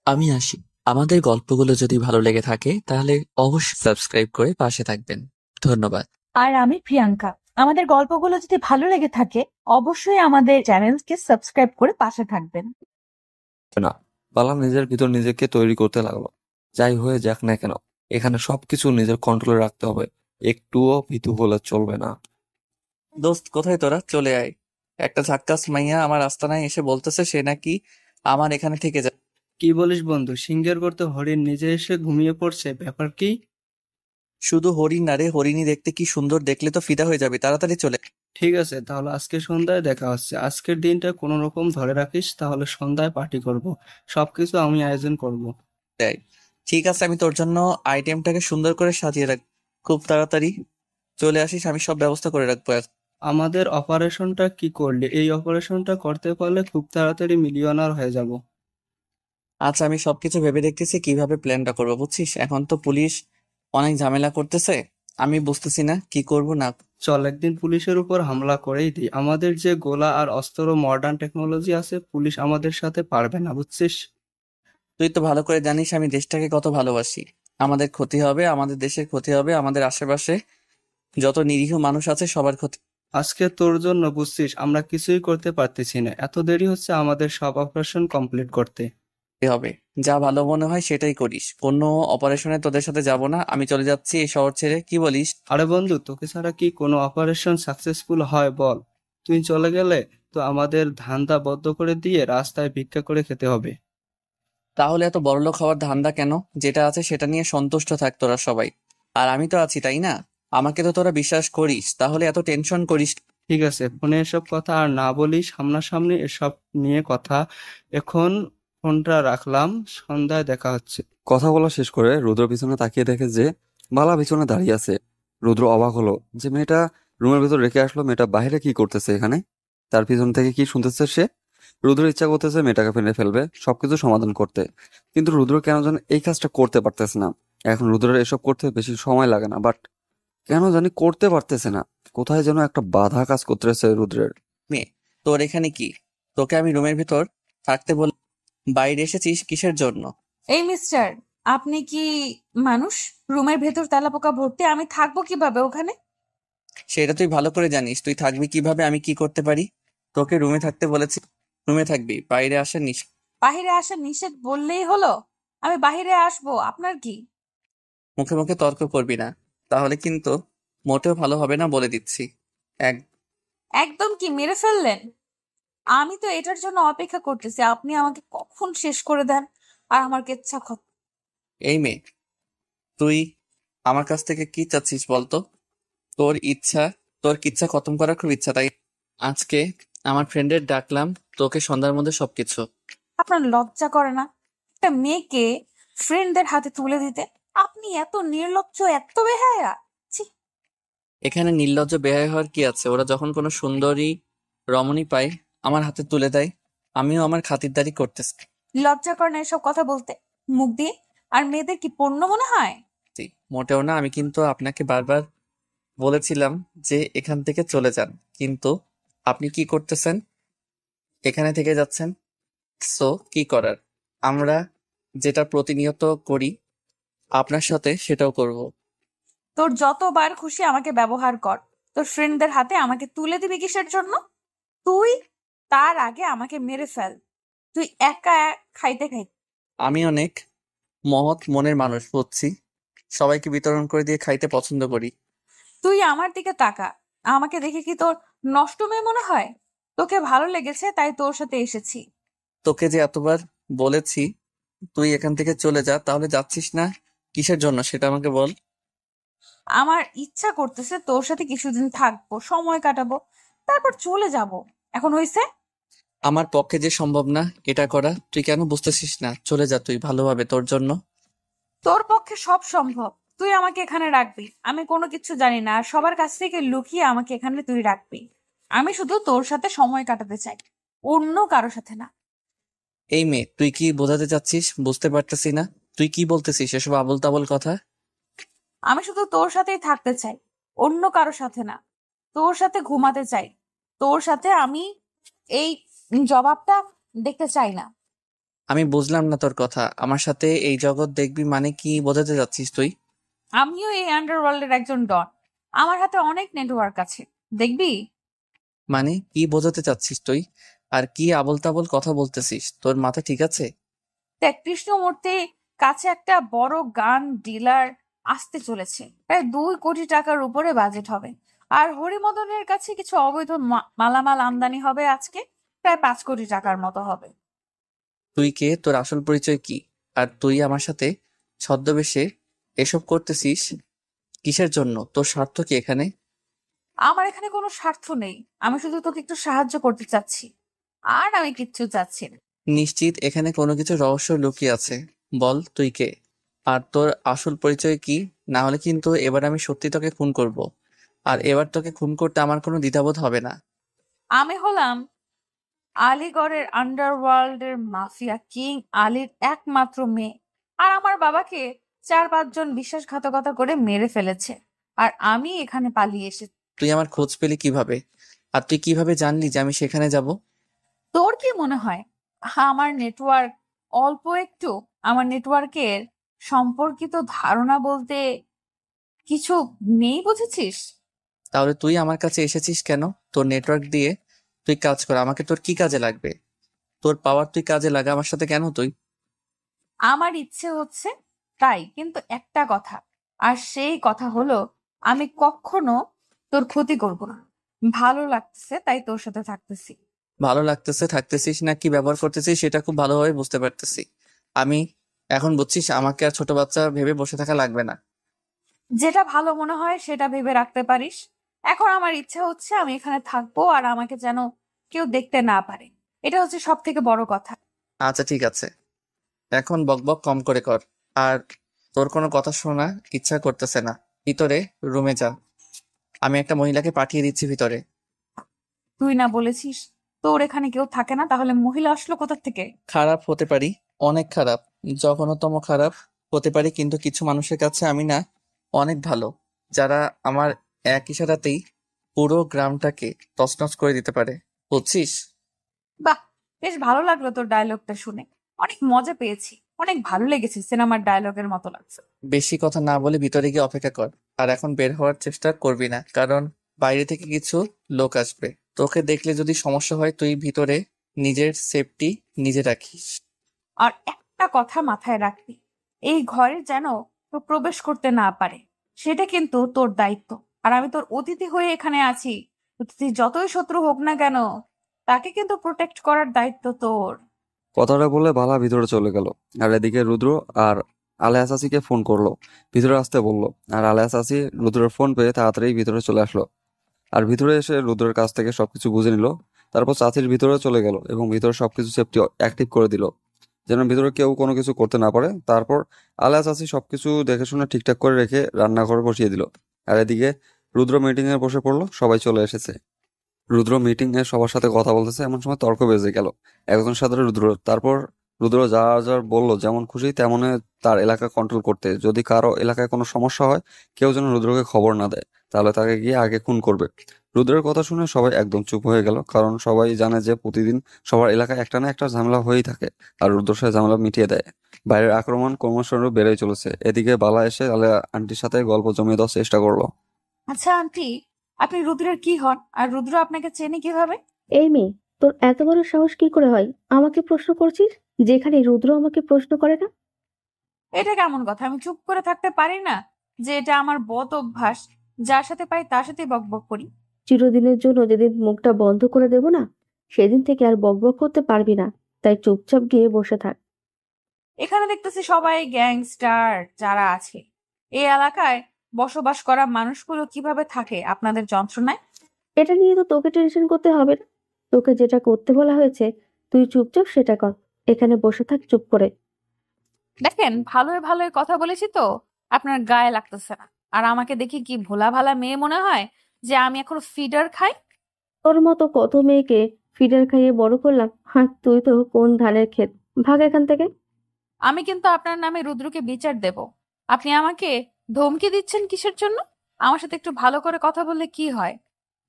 আমি আসি। আমাদের গল্পগুলো যদি ভালো লেগে থাকে তাহলে অবশ্যই সাবস্ক্রাইব করে পাশে থাকবেন। ধন্যবাদ। আর আমি প্রিয়াঙ্কা। আমাদের গল্পগুলো যদি ভালো লেগে থাকে অবশ্যই আমাদের চ্যানেলকে সাবস্ক্রাইব করে পাশে থাকবেন। না, বালা নিজের ভিতর নিজেকে তৈরি করতে লাগলো। যাই হয়ে যাক না কেন, এখানে সবকিছু নিজের কন্ট্রোলে রাখতে হবে। একটুও ভীতু হলে চলবে না। দোস্ত, কোথায় তোরা? চলে আয়। একটা ঝাক্কাস মাইয়া আমার আস্তানায় এসে বলতেছে সে নাকি আমার এখানে থেকে যায়। কি বলিস বন্ধু? সিংহের করতে হরিণ নিজে এসে ঘুমিয়ে পড়ছে, ব্যাপার কি? শুধু হরিণ না রে, হরিণী দেখতে কি সুন্দর, দেখলে তো ফিদা হয়ে যাবে। তাড়াতাড়ি চলে আয়। ঠিক আছে, তাহলে আজকে সন্ধ্যায় দেখা হচ্ছে। আজকের দিনটা কোনো রকম ধরে রাখিস, তাহলে সন্ধ্যায় পার্টি করব। সবকিছু আমি আয়োজন করব। ঠিক আছে, আমি তোর জন্য আইটেমটাকে সুন্দর করে সাজিয়ে রাখ। খুব তাড়াতাড়ি চলে আসিস, আমি সব ব্যবস্থা করে রাখবো। আমাদের অপারেশনটা কি করলি? এই অপারেশনটা করতে পারলে খুব তাড়াতাড়ি মিলিয়নার হয়ে যাব। আচ্ছা, আমি সবকিছু ভেবে দেখতেছি কিভাবে প্ল্যানটা করবো, বুঝছিস? এখন তো পুলিশ অনেক ঝামেলা করতেছে, আমি বুঝতেছি না কি করব না। চল একদিন পুলিশের উপর হামলা করেই দিই। আমাদের যে গোলা আর অস্ত্র মডার্ন টেকনোলজি আছে, পুলিশ আমাদের সাথে পারবে না, বুঝছিস? তুই তো ভালো করে জানিস আমি দেশটাকে কত ভালোবাসি। আমাদের ক্ষতি হবে, আমাদের দেশের ক্ষতি হবে, আমাদের আশেপাশে যত নিরীহ মানুষ আছে সবার ক্ষতি আজকে তোর জন্য, বুঝছিস, আমরা কিছুই করতে পারতেছি না। এত দেরি হচ্ছে আমাদের সব অপারেশন কমপ্লিট করতে। হবে। যা ভালো মনে হয় সেটাই করিস, কোনো অপারেশনে তোদের সাথে যাব না, আমি চলে যাচ্ছি এই শহর ছেড়ে। কি বলিস? আরে বন্ধু, তোকে ছাড়া কি কোনো অপারেশন সাকসেসফুল হয় বল? তুই চলে গেলে তো আমাদের ধান্দা বন্ধ করে দিয়ে রাস্তায় ভিক্ষা করে খেতে হবে। তাহলে এত বড়লোক হওয়ার ধান্দা কেন? যেটা আছে সেটা নিয়ে সন্তুষ্ট থাক তোরা সবাই। আর আমি তো আছি, তাই না? আমাকে তো তোরা বিশ্বাস করিস, তাহলে এত টেনশন করিস। ঠিক আছে, ফোনে এসব কথা আর না বলি, সামনাসামনি এসব নিয়ে কথা। এখন ফোনটা রাখলাম, সন্ধ্যায় দেখা হচ্ছে। কথা বলা শেষ করে রুদ্র পিছনে তাকিয়ে দেখে যে বালা পিছনে দাঁড়িয়ে আছে। রুদ্র অবাক হলো যে মেয়েটা রুমের ভেতর রেখে আসলো, মেয়েটা বাইরে কি করতেছে এখানে, তার পিছন থেকে কি শুনতেছে সে। রুদ্র ইচ্ছা করতেছে মেয়েটাকে ফেলে ফেলবে, সবকিছু সমাধান করতে, কিন্তু রুদ্র কেন যেন এই কাজটা করতে পারতেছে না। এখন রুদ্রের এসব করতে বেশি সময় লাগে না, বাট কেন জানি করতে পারতেছে না। কোথায় যেন একটা বাধা কাজ করতেছে রুদ্রের। মেয়ে, তোর এখানে কি? তোকে আমি রুমের ভিতর থাকতে বল, বাইরে এসেছিস কিসের জন্য? এই মিস্টার, আপনি কি মানুষ? রুমের ভেতর তেলাপোকা ভর্তি, আমি থাকবো কিভাবে ওখানে? সেটা তুই ভালো করে জানিস, তুই থাকবি কিভাবে, আমি কি করতে পারি? তোকে রুমে থাকতে বলেছি, রুমে থাকবি, বাইরে আসার নিষেধ। বাহিরে আসা নিষেধ বললেই হলো? আমি বাহিরে আসবো, আপনার কি? মুখে মুখে তর্ক করবি না, তাহলে কিন্তু মোটেও ভালো হবে না, বলে দিচ্ছি। এক একদম কি মেরে ফেললেন? আমি তো এটার জন্য অপেক্ষা করতেছি, আপনি আমাকে কখন শেষ করে দেন আর আমার কেচ্ছা এই মেয়ে, তুই আমার কাছ থেকে কি চাচ্ছিস বলতো? তোর ইচ্ছা, তোর কিচ্ছা খতম করার খুব ইচ্ছা, তাই আজকে আমার ফ্রেন্ডের ডাকলাম তোকে সন্ধ্যার মধ্যে সবকিছু। আপনার লজ্জা করে না একটা মেয়েকে ফ্রেন্ডদের হাতে তুলে দিতে? আপনি এত নির্লজ্জ, এত বেহায়া! ছি! এখানে নির্লজ্জ বেহায়া হওয়ার কি আছে? ওরা যখন কোনো সুন্দরী রমণী পায় আমার হাতে তুলে দেয়, আমিও আমার খাতিরদারি করতেছি। লজ্জা করে না এসব কথা বলতে মুখ দিয়ে? আর মেয়েদের কি পণ্য মনে হয়? মোটেও না, আমি কিন্তু আপনাকে বারবার বলেছিলাম যে এখান থেকে চলে যান, কিন্তু আপনি কি করতেছেন? এখানে থেকে যাচ্ছেন। সো কি করার, আমরা যেটা প্রতিনিয়ত করি আপনার সাথে সেটাও করব। তোর যতবার খুশি আমাকে ব্যবহার কর, তোর ফ্রেন্ডদের হাতে আমাকে তুলে দিবি কিসের জন্য? তুই তার আগে আমাকে মেরে ফেল, তুই একা খাইতে খাইতে। আমি অনেক মহৎ মনের মানুষ, বুঝছি, সবাইকে বিতরণ করে দিয়ে খাইতে পছন্দ করি। তুই আমার দিকে তাকা, আমাকে দেখে কি তোর নষ্ট মেয়ে মনে হয়? তোকে ভালো লেগেছে তাই তোর সাথে এসেছি। তোকে যে এতবার বলেছি তুই এখান থেকে চলে যা, তাহলে যাচ্ছিস না কিসের জন্য সেটা আমাকে বল। আমার ইচ্ছা করতেছে তোর সাথে কিছুদিন থাকবো, সময় কাটাবো, তারপর চলে যাব। এখন হইছে? আমার পক্ষে যে সম্ভব না এটা করা, তুই কেন বুঝতেছিস না? চলে যা তুই, ভালোভাবে তোর জন্য। তোর পক্ষে সব সম্ভব, তুই আমাকে এখানে রাখবি, আমি কোনো কিছু জানি না, আর সবার কাছ থেকে লুকিয়ে আমাকে এখানে তুই রাখবি। আমি শুধু তোর সাথে সময় কাটাতে চাই, অন্য কারো সাথে না। এই মেয়ে, তুই কি বোঝাতে চাচ্ছিস বুঝতে পারতেছি না। তুই কি বলতেছিস এসব আবোল তাবোল কথা? আমি শুধু তোর সাথেই থাকতে চাই, অন্য কারো সাথে না। তোর সাথে ঘুমাতে চাই, তোর সাথে আমি এই জবাবটা দেখতে চাই না। আমি বুঝলাম না তোর কথা। আমার সাথে এই জগৎ দেখবি মানে কি বোঝাতে যাচ্ছিস তুই? আমিও এই আন্ডারওয়ার্ল্ডের একজন ডন। আমার হাতে অনেক নেটওয়ার্ক আছে, দেখবি? মানে কি বোঝাতে চাচ্ছিস তুই? আর কি আবোল তাবোল কথা বলতেছিস? তোর মাথা ঠিক আছে? দেখ, কৃষ্ণমূর্তির কাছে একটা বড় গান ডিলার আসতে চলেছে, প্রায় 2 কোটি টাকার উপরে বাজেট হবে। আর হরিমদনের কাছে কিছু অবৈধ মালামাল আমদানি হবে আজকে, প্রায় 5 কোটি টাকার মতো হবে। তুই কে? তোর আসল পরিচয় কি? আর তুই আমার সাথে ছদ্মবেশে এসব করতেছিস কিসের জন্য? তোর স্বার্থ কি এখানে? আমার এখানে কোনো স্বার্থ নেই, আমি শুধু তোকে একটু সাহায্য করতে চাচ্ছি, আর আমি কিচ্ছু চাচ্ছি না। নিশ্চিত এখানে কোনো কিছু রহস্য লুকিয়ে আছে? বল তুই কে? আর তোর আসল পরিচয় কি? না হলে কিন্তু এবার আমি সত্যি তোকে খুন করব। আর এবার তোকে খুন করতে আমার কোনো দ্বিধাবোধ হবে না। আমি হলাম আলীগড়ের আন্ডারওয়ার্ল্ডের মাফিয়া কিং আলীর একমাত্র মেয়ে। আর আমার বাবাকে 4-5 জন বিশ্বাসঘাতকতা করে মেরে ফেলেছে, আর আমি এখানে পালিয়ে এসেছি। তুই আমার খোঁজ পেলি কিভাবে? আর তুই কিভাবে জানলি যে আমি সেখানে যাব? তোর কি মনে হয় আমার নেটওয়ার্ক অল্প একটু? আমার নেটওয়ার্কের সম্পর্কিত ধারণা বলতে কিছু নেই, বুঝেছিস? তাহলে তুই আমার কাছে এসেছিস কেন? তোর নেটওয়ার্ক দিয়ে তুই কাজ কর। আমাকে তোর কি কাজে লাগবে? তোর পাওয়ার তুই কাজে লাগা আমার সাথে কেন তুই? আমার ইচ্ছে হচ্ছে তাই, কিন্তু একটা কথা, আর সেই কথা হলো আমি কখনো তোর ক্ষতি করব না। ভালো লাগতেছে তাই তোর সাথে থাকতেছি। ভালো লাগতেছে থাকতেছিস না কি ব্যবহার করতেছিস সেটা খুব ভালোভাবে বুঝতে পারতেছি আমি। এখন বুঝছিস আমাকে আর ছোট বাচ্চা ভেবে বসে থাকা লাগবে না। যেটা ভালো মনে হয় সেটা ভেবে রাখতে পারিস। এখন আমার ইচ্ছা হচ্ছে আমি এখানে থাকবো, আর আমাকে যেন কেউ দেখতে না পারে। এটা হচ্ছে সব থেকে বড় কথা। আচ্ছা ঠিক আছে, এখন বকবক কম করে কর। আর তোর কোনো কথা শোনা ইচ্ছা করতেছে না। ভিতরে রুমে যা। আমি একটা মহিলাকে পাঠিয়ে দিচ্ছি ভিতরে। তুই না বলেছিস তোর এখানে কেউ থাকে না, তাহলে মহিলা আসলো কোথা থেকে? খারাপ হতে পারি, অনেক খারাপ, জঘন্যতম খারাপ হতে পারি, কিন্তু কিছু মানুষের কাছে আমি না অনেক ভালো, যারা আমার এক ইশারাতেই পুরো গ্রামটাকে তছনছ করে দিতে পারে। বুঝছিস? বাহ, বেশ ভালো লাগলো তোর ডায়লগটা শুনে। অনেক মজা পেয়েছি, অনেক ভালো লেগেছে, সিনেমার ডায়লগের মতো লাগছে। বেশি কথা না বলে ভিতরে গিয়ে অপেক্ষা কর। আর এখন বের হওয়ার চেষ্টা করবি না, কারণ বাইরে থেকে কিছু লোক আসবে। তোকে দেখলে যদি সমস্যা হয় তুই ভিতরে নিজের সেফটি নিজে রাখিস। আর একটা কথা মাথায় রাখবি, এই ঘরে যেন কেউ প্রবেশ করতে না পারে, সেটা কিন্তু তোর দায়িত্ব। আর আমি তোর অতিথি হয়ে এখানে আছি, অতিথি যতই শত্রু হোক না কেন, তাকে কিন্তু প্রোটেক্ট করার দায়িত্ব তোর। কথাটা বলে বালা ভিতরে চলে গেল। আর এদিকে রুদ্র আর আলেয়া চাচিকে ফোন করলো, ভিতরে আসতে বললো। আর আলেয়া চাচি রুদ্রের ফোন পেয়ে তাড়াতাড়ি ভিতরে চলে আসলো। আর ভিতরে এসে রুদ্রের কাছ থেকে সবকিছু বুঝে নিল। তারপর চাচির ভিতরে চলে গেল এবং ভিতরে সবকিছু সেফটি অ্যাক্টিভ করে দিল, যেন ভিতরে কেউ কোনো কিছু করতে না পারে। তারপর আলেয়া চাচি সবকিছু দেখে শুনে ঠিকঠাক করে রেখে রান্নাঘরে বসিয়ে দিল। আর এদিকে রুদ্র মিটিং এ বসে পড়লো, সবাই চলে এসেছে। রুদ্র মিটিং এ সবার সাথে কথা বলতেছে, এমন সময় তর্ক বেজে গেল একজন সাথে রুদ্র। তারপর রুদ্র যা যা বললো যেমন খুশি তেমন তার এলাকা কন্ট্রোল করতে, যদি কারো এলাকায় কোনো সমস্যা হয় কেউ যেন রুদ্রকে খবর না দেয়, তাহলে তাকে গিয়ে আগে খুন করবে। রুদ্রের কথা শুনে সবাই একদম চুপ হয়ে গেল, কারণ সবাই জানে যে প্রতিদিন সবার এলাকায় একটা না একটা ঝামেলা হয়েই থাকে, আর রুদ্র সে ঝামেলা মিটিয়ে দেয়। বাইরের আক্রমণ ক্রমশ বেড়েই চলেছে। এদিকে বালা এসে আলেয়া আন্টির সাথে গল্প জমিয়ে দেওয়ার চেষ্টা করলো। আচ্ছা আন্টি, আপনি রুদ্রের কি হন, আর রুদ্র আপনাকে চেনে কিভাবে? এই মেয়ে, তোর এত বড় সাহস কি করে হয় আমাকে প্রশ্ন করছিস, যেখানে রুদ্র আমাকে প্রশ্ন করে না? এটা কেমন কথা? আমি চুপ করে থাকতে পারি না যে এটা আমার বদ অভ্যাস, যার সাথে পাই তার সাথেই বকবক করি। চিরদিনের জন্য যেদিন মুখটা বন্ধ করে দেব না, সেদিন থেকে আর বকবক করতে পারবি না। তাই চুপচাপ গিয়ে বসে থাক। এখানে দেখতেছি সবাই গ্যাংস্টার যারা আছে, এই এলাকায় বসবাস করা মানুষগুলো কিভাবে থাকে আপনাদের যন্ত্রণায়? এটা নিয়ে তো তোকে টেনশন করতে হবে না। তোকে যেটা করতে বলা হয়েছে তুই চুপচাপ সেটা কর। এখানে বসে থাক চুপ করে। দেখেন, ভালোই ভালোই কথা বলেছি তো আপনার গায়ে লাগতেছে না। আর আমাকে দেখি কি ভোলা ভালা মেয়ে মনে হয় যে আমি এখন ফিডার খাই? তোর মতো কত মেয়েকে ফিডার খাইয়ে বড় করলাম, হ্যাঁ তুই তো কোন ধানের ক্ষেত। ভাগ এখান থেকে। আমি কিন্তু আপনার নামে রুদ্রকে বিচার দেব। আপনি আমাকে ধমকি দিচ্ছেন কিসের জন্য? আমার সাথে একটু ভালো করে কথা বললে কি হয়?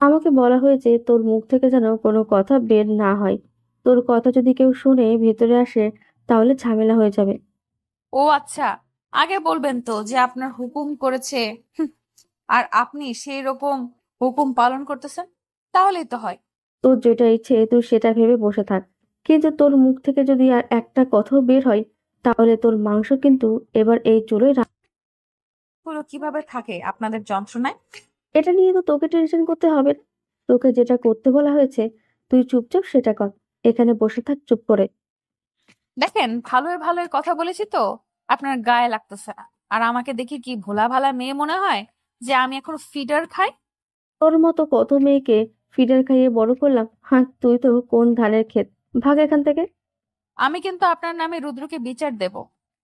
আমাকে বলা হয়েছে তোর মুখ থেকে যেন কোনো কথা বের না হয়। তোর কথা যদি কেউ শুনে ভেতরে আসে, তাহলে ঝামেলা হয়ে যাবে। ও আচ্ছা, আগে বলবেন তো যে আপনার হুকুম করেছে হুম, আর আপনি সেই রকম হুকুম পালন করতেছেন, তাহলেই তো হয়। তোর যেটা ইচ্ছে তুই সেটা ভেবে বসে থাক, কিন্তু তোর মুখ থেকে যদি আর একটা কথাও বের হয় তাহলে তোর মাংস কিন্তু এবার এই চুলোয় পুরো কিভাবে থাকে আপনাদের যন্ত্রণায়? এটা নিয়ে তো তোকে টেনশন করতে হবে না। তোকে যেটা করতে বলা হয়েছে তুই চুপচাপ সেটা কর। এখানে বসে থাক চুপ করে। দেখেন, ভালোই ভালোই কথা বলেছি তো, আপনার গায়ে লাগতেছে না। আর আমাকে দেখে কি ভোলা ভালা মেয়ে মনে হয় যে আমি এখন ফিডার খাই? তোর মতো কত মেয়েকে ফিডার খাইয়ে বড় করলাম, হ্যাঁ তুই তো কোন ধানের ক্ষেত। ভাগ এখান থেকে। আমি কিন্তু আপনার নামে রুদ্রকে বিচার দেব।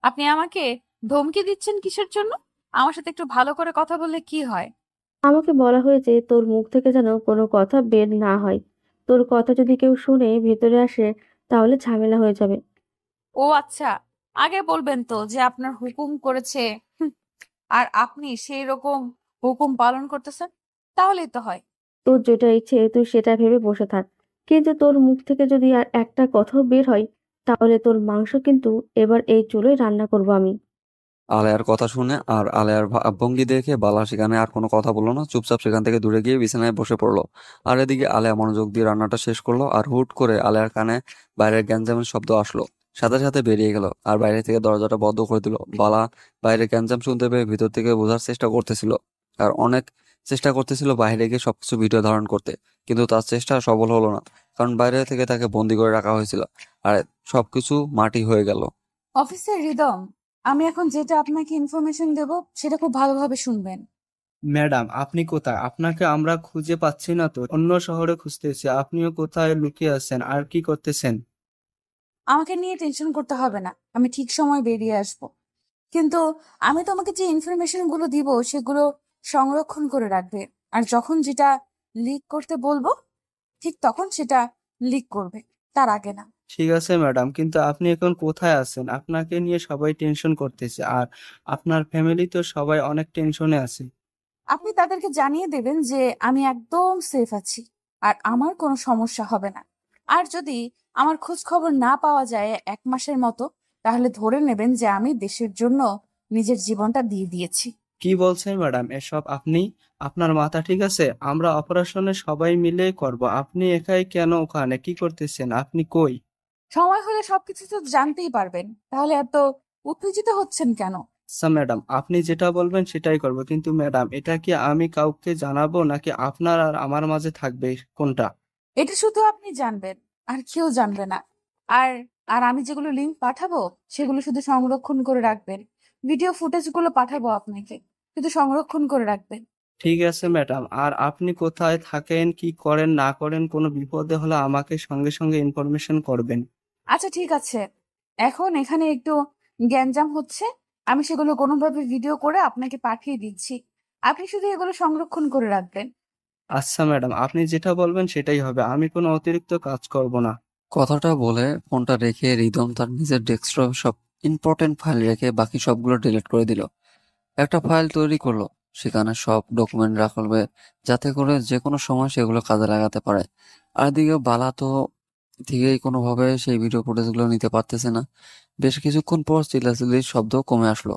আপনি আমাকে ধমকি দিচ্ছেন কিসের জন্য? আমার সাথে একটু ভালো করে কথা বললে কি হয়? আমাকে বলা হয়েছে তোর মুখ থেকে যেন কোনো কথা বের না হয়। তোর কথা যদি কেউ শুনে ভেতরে আসে তাহলে ঝামেলা হয়ে যাবে। ও আচ্ছা, আগে বলবেন তো যে আপনার হুকুম করেছে হুম, আর আপনি সেই রকম হুকুম পালন করতেছেন, তাহলেই তো হয়। তোর যেটা ইচ্ছে তুই সেটা ভেবে বসে থাক, কিন্তু তোর মুখ থেকে যদি আর একটা কথাও বের হয় তাহলে তোর মাংস কিন্তু এবার এই চুলোয় রান্না করবো আমি। আলেয়ার কথা শুনে আর আলেয়ার ভঙ্গি দেখে বালা সেখানে আর কোনো কথা বললো না, চুপচাপ সেখান থেকে দূরে গিয়ে বিছানায় বসে পড়লো। আর এদিকে আলেয়া মনোযোগ দিয়ে রান্নাটা শেষ করলো, আর হুট করে আলেয়ার কানে বাইরের গ্যাঞ্জামের শব্দ আসলো। সাথে সাথে বেরিয়ে গেল আর বাইরে থেকে দরজাটা বন্ধ করে দিল। বালা বাইরের গ্যাঞ্জাম শুনতে পেয়ে ভিতর থেকে বোঝার চেষ্টা করতেছিল, আর অনেক চেষ্টা করতেছিল বাইরে গিয়ে সবকিছু ভিডিও ধারণ করতে, কিন্তু তার চেষ্টা সফল হলো না, কারণ বাইরে থেকে তাকে বন্দি করে রাখা হয়েছিল আর সবকিছু মাটি হয়ে গেল। অফিসের রিদম, আমি এখন যেটা আপনাকে ইনফরমেশন দেব সেটা খুব ভালোভাবে শুনবেন। ম্যাডাম, আপনি কোথায়? আপনাকে আমরা খুঁজে পাচ্ছি না তো, অন্য শহরে খুঁজতেছি। আপনিও কোথায় লুকিয়ে আছেন আর কি করতেছেন? আমাকে নিয়ে টেনশন করতে হবে না, আমি ঠিক সময় বেরিয়ে আসব। কিন্তু আমি তোমাকে যে ইনফরমেশন গুলো দিব সেগুলো সংরক্ষণ করে রাখবে। আর যখন যেটা লিক করতে বলবো ঠিক তখন সেটা লিক করবে, তার আগে না। ঠিক আছে ম্যাডাম, কিন্তু আপনি এখন কোথায় আছেন? আপনাকে নিয়ে সবাই টেনশন করতেছে, আর আপনার ফ্যামিলি তো সবাই অনেক টেনশনে আছে। আপনি তাদেরকে জানিয়ে দেবেন যে আমি একদম সেফ আছি আর আমার কোনো সমস্যা হবে না। আর যদি আমার খোঁজ খবর না পাওয়া যায় 1 মাসের মতো, তাহলে ধরে নেবেন যে আমি দেশের জন্য নিজের জীবনটা দিয়ে দিয়েছি। কি বলছেন ম্যাডাম এসব আপনি? আপনার মাথা ঠিক আছে? আমরা অপারেশনে সবাই মিলে করব, আপনি একাই কেন ওখানে কি করতেছেন? আপনি কই? সময় হলে সবকিছু তো জানতেই পারবেন, তাহলে এত উত্তেজিত হচ্ছেন কেন? আচ্ছা ম্যাডাম, আপনি যেটা বলবেন সেটাই করব, কিন্তু ম্যাডাম এটা কি আমি কাউকে জানাবো নাকি আপনার আর আমার মাঝে থাকবে, কোনটা? এটা শুধু আপনি জানবেন, আর কেউ জানবে না। আর আর আমি যেগুলো লিংক পাঠাবো সেগুলো শুধু সংরক্ষণ করে রাখবেন। ভিডিও ফুটেজগুলো পাঠাবো আপনাকে, শুধু সংরক্ষণ করে রাখবেন। ঠিক আছে ম্যাডাম, আর আপনি কোথায় থাকেন, কি করেন না করেন, কোনো বিপদে হলে আমাকে সঙ্গে সঙ্গে ইনফরমেশন করবেন। আচ্ছা ঠিক আছে, এখন এখানে একটু গ্যাঞ্জাম হচ্ছে, আমি সেগুলো কোনোভাবে ভিডিও করে আপনাকে পাঠিয়ে দিচ্ছি। আপনি শুধু এগুলো সংরক্ষণ করে রাখবেন। আচ্ছা ম্যাডাম, আপনি যেটা বলবেন সেটাই হবে, আমি কোনো অতিরিক্ত কাজ করব না। কথাটা বলে ফোনটা রেখে রিদম তার নিজের ডেস্কটপে সব ইম্পর্টেন্ট ফাইল রেখে বাকি সবগুলো ডিলিট করে দিল। একটা ফাইল তৈরি করলো, সেখানে সব ডকুমেন্ট রাখবে, যাতে করে যে কোনো সময় সেগুলো কাজে লাগাতে পারে। আর এদিকে বালা তো থেকেই কোনোভাবে সেই ভিডিও ফুটেজগুলো নিতে পারতেছে না। বেশ কিছুক্ষণ পর চিল্লাচিল্লির শব্দ কমে আসলো।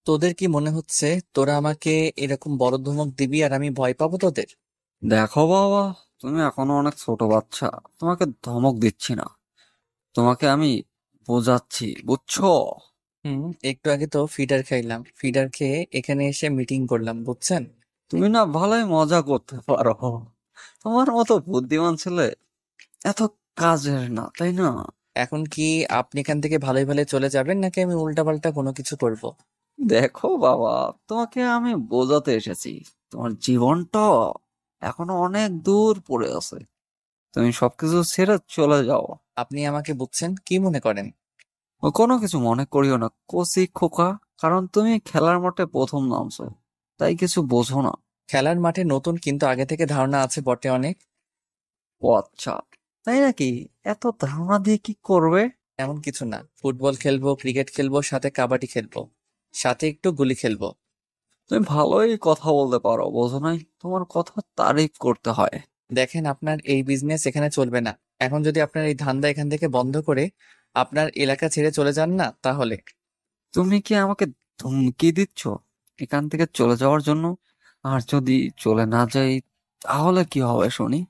তোদের কি মনে হচ্ছে তোরা আমাকে এরকম বড় ধমক দিবি আর আমি ভয় পাবো তোদের? দেখো বাবা, তুমি এখনো অনেক ছোট বাচ্চা, তোমাকে ধমক দিচ্ছি না, তোমাকে আমি বোঝাচ্ছি, বুঝছো? একটু আগে তো ফিডার খাইলাম, ফিডার খেয়ে এখানে এসে মিটিং করলাম, বুঝছেন? তুমি না ভালোই মজা করতে পারো, তোমার মতো বুদ্ধিমান ছেলে এত কাজের না, তাই না? এখন কি আপনি এখান থেকে ভালোই ভালোই চলে যাবেন নাকি আমি উল্টাপাল্টা কোনো কিছু করব? দেখো বাবা, তোমাকে আমি বোঝাতে এসেছি, তোমার জীবনটা এখনো অনেক দূর পড়ে আছে, তুমি সবকিছু ছেড়ে চলে যাও। আপনি আমাকে বুঝছেন কি মনে করেন? ও কোনো কিছু মনে করিও না কচি খোকা, কারণ তুমি খেলার মাঠে প্রথম নামছো, তাই কিছু বোঝো না। খেলার মাঠে নতুন, কিন্তু আগে থেকে ধারণা আছে বটে অনেক। ও আচ্ছা, তাই নাকি? এত ধারণা দিয়ে কি করবে? এমন কিছু না, ফুটবল খেলবো, ক্রিকেট খেলবো, সাথে কাবাডি খেলবো, সাথে একটু গুলি খেলবো। তুমি ভালোই কথা বলতে পারো, বোঝো নাই? তোমার কথা তারিফ করতে হয়। দেখেন, আপনার এই বিজনেস এখানে চলবে না। এখন যদি আপনার এই ধান্দা এখান থেকে বন্ধ করে আপনার এলাকা ছেড়ে চলে যান না তাহলে। তুমি কি আমাকে ধমকি দিচ্ছ এখান থেকে চলে যাওয়ার জন্য? আর যদি চলে না যাই তাহলে কি হবে শুনি?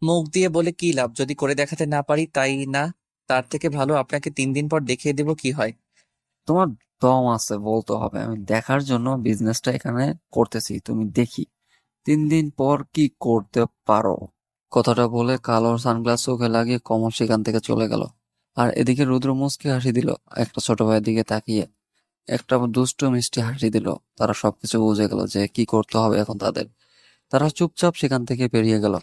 মুখ দিয়ে বলে কি লাভ যদি করে দেখাতে না পারি, তাই না? তার থেকে ভালো আপনাকে 3 দিন পর দেখিয়ে দেব কি হয়। তোমার দম আছে বলতে হবে। আমি দেখার জন্য বিজনেসটা এখানে করতেছি, তুমি দেখি 3 দিন পর কি করতে পারো। কথাটা বলে কালোর সানগ্লাস চোখে লাগিয়ে কমল সেখান থেকে চলে গেল। আর এদিকে রুদ্র মুচকি হাসি দিল একটা ছোট ভাইয়ের দিকে তাকিয়ে, একটা দুষ্টু মিষ্টি হাসি দিল। তারা সবকিছু বুঝে গেল যে কি করতে হবে এখন তাদের। তারা চুপচাপ সেখান থেকে বেরিয়ে গেল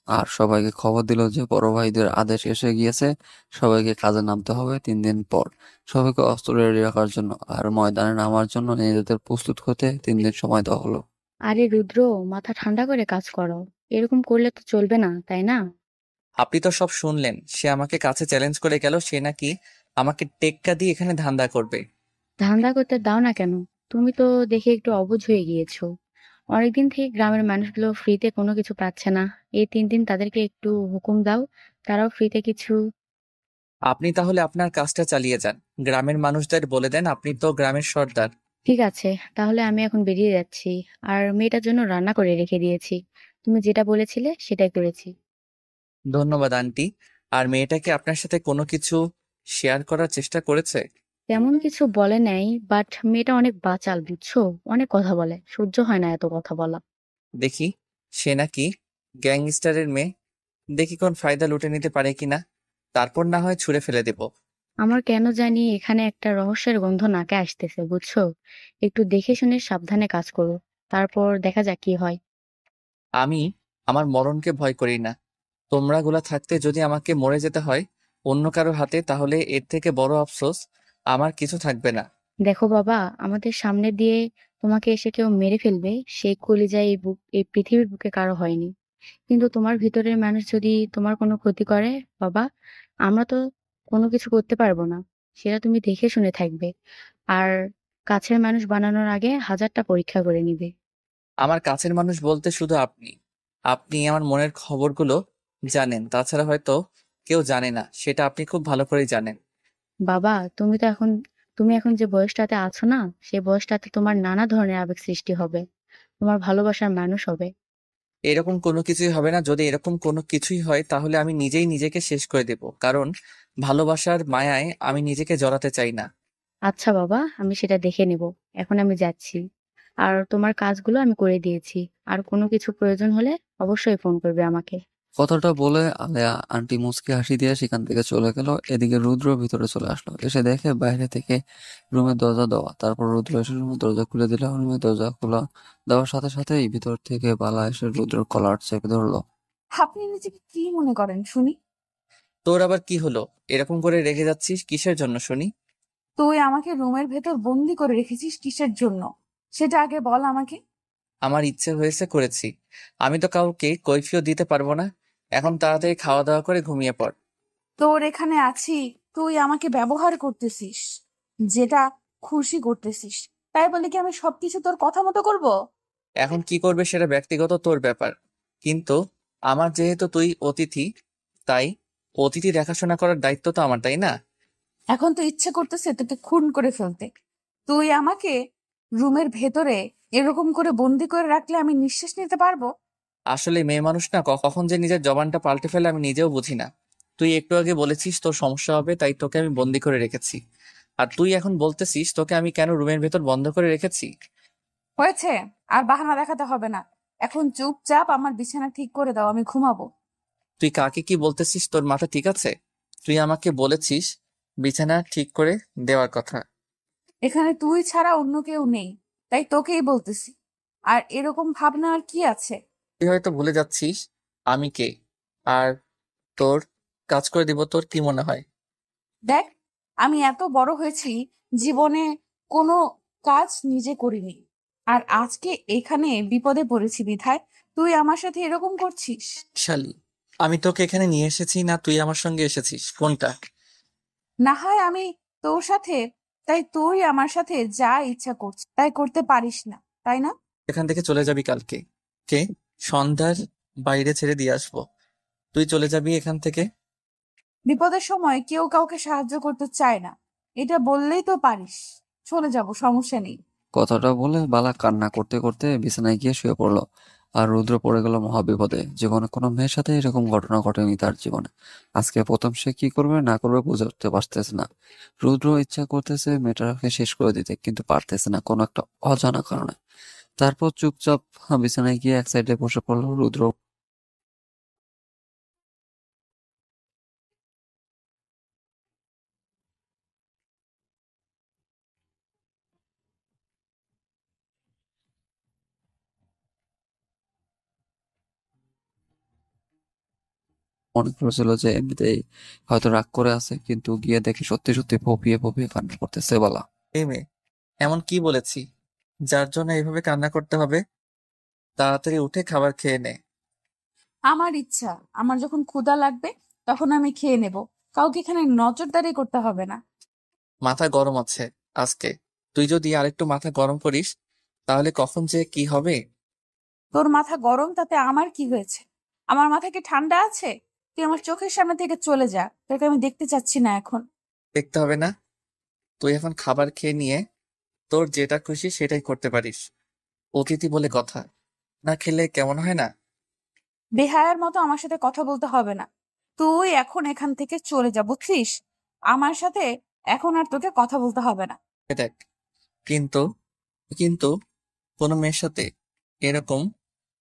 আর সবাইকে খবর দিল যে বড় ভাইদের আদেশ এসে গিয়েছে, সবাইকে কাজে নামতে হবে 3 দিন পর। সবাইকে অস্ত্র রেডি রাখার জন্য আর ময়দানে নামার জন্য নিজেদের প্রস্তুত হতে 3 দিন সময় দেওয়া হলো। আরে রুদ্র, মাথা ঠান্ডা করে কাজ করো। এরকম করলে তো চলবে না, তাই না? আপনি তো সব শুনলেন, সে আমাকে কাছে চ্যালেঞ্জ করে গেল সে নাকি আমাকে টেক্কা দিয়ে এখানে ধান্দা করবে। ধান্দা করতে দাও না কেন? তুমি তো দেখে একটু অবুঝ হয়ে গিয়েছো। অনেকদিন থেকে গ্রামের মানুষগুলো ফ্রিতে কোনো কিছু পাচ্ছে না। এই 3 দিন তাদেরকে একটু হুকুম দাও, তারাও ফ্রিতে কিছু। আপনি তাহলে আপনার কাজটা চালিয়ে যান, গ্রামের মানুষদের বলে দেন আপনি তো গ্রামের সর্দার। ঠিক আছে, তাহলে আমি এখন বেরিয়ে যাচ্ছি। আর মেয়েটার জন্য রান্না করে রেখে দিয়েছি। তুমি যেটা বলেছিলে সেটাই করেছি। ধন্যবাদ আন্টি। আর মেয়েটাকে আপনার সাথে কোনো কিছু শেয়ার করার চেষ্টা করেছে? তেমন কিছু বলে নাই, বাট মেয়েটা অনেক বাচাল, বুঝছো? অনেক কথা বলে, সহ্য হয় না এত কথা বলা। দেখি, সে নাকি গ্যাংস্টারের মেয়ে। দেখি কোন ফায়দা লুটে নিতে পারে কিনা, তারপর না হয় ছুঁড়ে ফেলে দেব। আমার কেন জানি এখানে একটা রহস্যের গন্ধ নাকে আসতেছে, বুঝছো? একটু দেখে শুনে সাবধানে কাজ করো, তারপর দেখা যাক কি হয়। আমি আমার মরণকে ভয় করি না। তোমরা গুলা থাকতে যদি আমাকে মরে যেতে হয় অন্য কারো হাতে, তাহলে এর থেকে বড় আফসোস আমার কিছু থাকবে না। দেখো বাবা, আমাদের সামনে দিয়ে তোমাকে এসে কেউ মেরে ফেলবে, সেই কলিজা এই পৃথিবীর বুকে কারো হয়নি। কিন্তু তোমার ভিতরের মানুষ যদি তোমার কোনো ক্ষতি করে, বাবা, আমরা তো কোনো কিছু করতে পারবো না। সেটা তুমি দেখে শুনে থাকবে। আর কাছের মানুষ বানানোর আগে 1000টা পরীক্ষা করে নিবে। আমার কাছের মানুষ বলতে শুধু আপনি। আপনি আমার মনের খবরগুলো জানেন, তাছাড়া হয়তো কেউ জানে না, সেটা আপনি খুব ভালো করেই জানেন। বাবা, তুমি এখন যে বয়সটাতে আছো না, সেই বয়সটাতে তোমার নানা ধরনের আবেগ সৃষ্টি হবে। তোমার ভালোবাসার মানুষ হবে। এরকম কোনো কিছুই হবে না। যদি এরকম কোনো কিছুই হয় তাহলে আমি নিজেই নিজেকে শেষ করে দেব, কারণ ভালোবাসার মায়ায় আমি নিজেকে জড়াতে চাই না। আচ্ছা বাবা, আমি সেটা দেখে নেব। এখন আমি যাচ্ছি। আর তোমার কাজগুলো আমি করে দিয়েছি। আর কোনো কিছু প্রয়োজন হলে অবশ্যই ফোন করবে আমাকে। কথাটা বলে আলেয়া আন্টি মুচকি হাসি দিয়ে সেখান থেকে চলে গেল। এদিকে রুদ্র ভিতরে চলে আসলো, এসে দেখে বাইরে থেকে রুমের দরজা দেওয়া। তারপর রুদ্র এসে রুমের দরজা খুলে দিল। রুমের দরজা খোলা দেওয়ার সাথে সাথেই ভিতর থেকে বালা এসে রুদ্রের কলার চেপে ধরলো। আপনি নিজেকে কি মনে করেন শুনি? তোর আবার কি হলো? এরকম করে রেগে যাচ্ছিস কিসের জন্য শুনি? তুই আমাকে রুমের ভেতর বন্দি করে রেখেছিস কিসের জন্য? সেটা আগে বল আমাকে। আমার ইচ্ছে হয়েছে করেছি। আমি তো কাউকে কৈফিয়ত দিতে পারবো না। এখন তাড়াতাড়ি খাওয়া দাওয়া করে ঘুমিয়ে পড়। তোর এখানে আছি, তুই আমাকে ব্যবহার করতেছিস, যেটা খুশি করতেছিস। তাই বলে কি আমি সবকিছু তোর কথা মতো করব? এখন কি করবে সেটা ব্যক্তিগত তোর ব্যাপার, কিন্তু আমার যেহেতু তুই অতিথি, তাই অতিথি দেখাশোনা করার দায়িত্ব তো আমার, তাই না? এখন তো ইচ্ছে করতেছে তোকে খুন করে ফেলতে। তুই আমাকে রুমের ভেতরে এরকম করে বন্দি করে রাখলে আমি নিঃশ্বাস নিতে পারবো? আসলে মেয়ে মানুষ না, কখন যে নিজের জবানটা পাল্টে ফেলে আমি নিজেও বুঝি না। তুই একটু আগে বলেছিস তোর সমস্যা হবে, তাই তোকে আমি বন্দি করে রেখেছি। আর তুই এখন বলতেছিস তোকে আমি কেন রুমের ভেতর বন্ধ করে রেখেছি। হয়েছে, আর বাহানা দেখাতে হবে না। এখন চুপচাপ আমার বিছানা ঠিক করে দাও, আমি ঘুমাবো। তুই কাকে কি বলতেছিস? তোর মাথা ঠিক আছে? তুই আমাকে বলেছিস বিছানা ঠিক করে দেওয়ার কথা। এখানে তুই ছাড়া অন্য কেউ নেই, তাই তোকেই বলতেছি। আর এরকম ভাবনা আর কি আছে? তুই হয়তো ভুলে যাচ্ছিস আমি কে, আর তোর কাজ করে দিব। তোর কি মনে হয়? দেখ, আমি এত বড় হয়েছি, জীবনে কোনো কাজ নিজে করিনি। আর আজকে এখানে বিপদে পড়েছি বিধায় তুই আমার সাথে এরকম করছিস। শালি, আমি তোকে এখানে নিয়ে এসেছি না তুই আমার সঙ্গে এসেছিস, কোনটা? না হয় আমি তোর সাথে, তাই তুই আমার সাথে যা ইচ্ছা করছিস তাই করতে পারিস না, তাই না? এখান থেকে চলে যাবি কালকে। কে? সন্ধ্যার বাইরে ছেড়ে দিয়ে আসবো। তুই চলে যাবি এখান থেকে। বিপদের সময় কেউ কাউকে সাহায্য করতে চায় না, এটা বললেই তো পারিস। চলে যাব, সমস্যা নেই। কথাটা বলে বালা কান্না করতে করতে বিছানায় গিয়ে শুয়ে পড়লো। আর রুদ্র পড়ে গেল মহাবিপদে। জীবনে কোনো মেয়ের সাথে এরকম ঘটনা ঘটেনি তার জীবনে। আজকে প্রথম সে কি করবে না করবে বুঝে উঠতে পারতেছে না। রুদ্র ইচ্ছা করতেছে মেয়েটাকে শেষ করে দিতে, কিন্তু পারতেছে না কোনো একটা অজানা কারণে। তারপর চুপচাপ বিছানায় গিয়ে এক সাইডে বসে পড়লো রুদ্র। মনে করেছিল যে এমনিতেই হয়তো রাগ করে আছে, কিন্তু গিয়ে দেখে সত্যি সত্যি ফপিয়ে ফপিয়ে কান্না করতেছে বালা। এই মেয়ে, এমন কি বলেছি যার জন্য এইভাবে কান্না করতে হবে? তাড়াতাড়ি উঠে খাবার খেয়ে নে। আমার ইচ্ছা, আমার যখন ক্ষুধা লাগবে তখন আমি খেয়ে নেব। কাউকে এখানে নজরদারি করতে হবে না। মাথা গরম আছে আজকে। তুই যদি আরেকটু মাথা গরম করিস তাহলে কখন যে কি হবে। তোর মাথা গরম তাতে আমার কি হয়েছে? আমার মাথা কি ঠান্ডা আছে? তুই আমার চোখের সামনে থেকে চলে যা, তোকে আমি দেখতে চাচ্ছি না এখন। দেখতে হবে না। তুই এখন খাবার খেয়ে নিয়ে তোর যেটা খুশি সেটাই করতে পারিস। অতিথি বলে কথা, না খেলে কেমন হয় না? বেহায়ার মতো আমার সাথে কথা বলতে হবে না। তুই এখন এখান থেকে চলে যা, বুঝছিস? আমার সাথে এখন আর তোকে কথা বলতে হবে না। দেখ, কিন্তু কিন্তু কোনো মেয়ের সাথে এরকম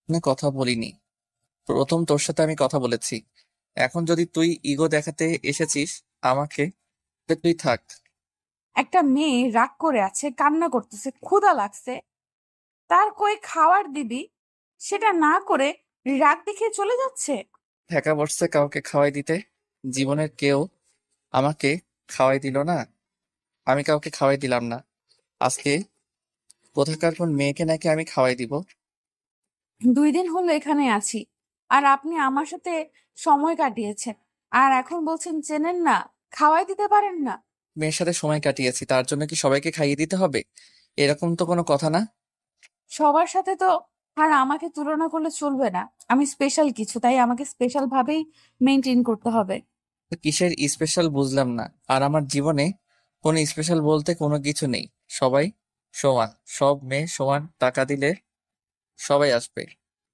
না কথা বলিনি। প্রথম তোর সাথে আমি কথা বলেছি। এখন যদি তুই ইগো দেখাতে এসেছিস আমাকে, তাহলে তুই থাক। একটা মেয়ে রাগ করে আছে, কান্না করতেছে, ক্ষুধা লাগছে, তার কই খাবার দিবি, সেটা না করে রাগ দেখিয়ে চলে যাচ্ছে। ঠেকা বসছে কাউকে খাওয়াই দিতে। জীবনের কেউ আমাকে খাওয়াই দিল না, আমি কাউকে খাওয়াই দিলাম না। আজকে কোথাকার কোন মেয়েকে নাকি আমি খাওয়াই দিব। 2 দিন হলো এখানে আছি, আর আপনি আমার সাথে সময় কাটিয়েছেন, আর এখন বলছেন চেনেন না, খাওয়াই দিতে পারেন না। মেয়ের সাথে সময় কাটিয়েছি তার জন্য কি সবাইকে খাইয়ে দিতে হবে? এরকম তো কোনো কথা না। সবার সাথে তো আর আমাকে তুলনা করলে চলবে না। আমি স্পেশাল কিছু, তাই আমাকে স্পেশাল ভাবেই মেনটেন করতে হবে। তো কিসের স্পেশাল বুঝলাম না। আর আমার জীবনে কোনো স্পেশাল বলতে কোনো কিছু নেই। সবাই সমান, সব মেয়ে সমান। টাকা দিলে সবাই আসবে,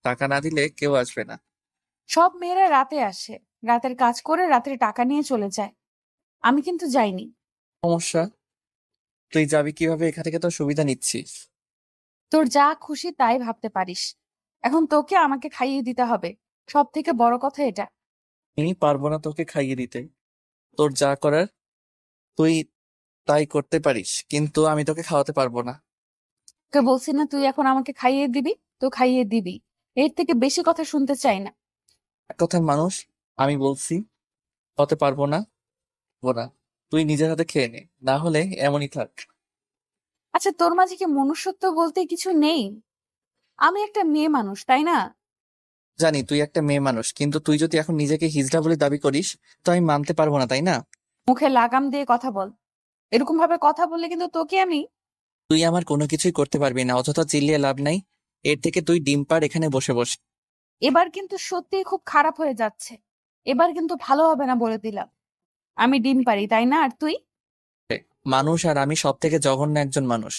টাকা না দিলে কেউ আসবে না। সব মেয়েরা রাতে আসে, রাতের কাজ করে রাতের টাকা নিয়ে চলে যায়। আমি কিন্তু যাইনি। সমস্যা? তুই যাবি কিভাবে? এখান থেকে তো সুবিধা নিচ্ছিস। তোর যা খুশি তাই ভাবতে পারিস। এখন তোকে আমাকে খাইয়ে দিতে হবে, সব থেকে বড় কথা এটা। আমি পারবো না তোকে খাইয়ে দিতে। তোর যা করার তুই তাই করতে পারিস, কিন্তু আমি তোকে খাওয়াতে পারবো না। তোকে বলছি না তুই এখন আমাকে খাইয়ে দিবি, তো খাইয়ে দিবি। এর থেকে বেশি কথা শুনতে চাই না। এক কথার মানুষ, আমি বলছি হতে পারবো না। না, তুই নিজের হাতে খেয়ে নে, না হলে এমনই থাক। আচ্ছা, তোর মাঝে কি মনুষ্যত্ব বলতে কিছু নেই? আমি একটা মেয়ে মানুষ, তাই না? জানি তুই একটা মেয়ে মানুষ, কিন্তু তুই যদি এখন নিজেকে হিজড়া বলে দাবি করিস তো আমি মানতে পারবো না, তাই না? মুখে লাগাম দিয়ে কথা বল। এরকম ভাবে কথা বললে কিন্তু তোকে আমি। তুই আমার কোনো কিছুই করতে পারবি না, অযথা চিল্লিয়ে লাভ নাই। এর থেকে তুই ডিম পাড় এখানে বসে বসে। এবার কিন্তু সত্যিই খুব খারাপ হয়ে যাচ্ছে। এবার কিন্তু ভালো হবে না, বলে দিলাম। আমি ডিম পারি, তাই না? আর তুই? মানুষ, আর আমি সব থেকে জঘন্য একজন মানুষ।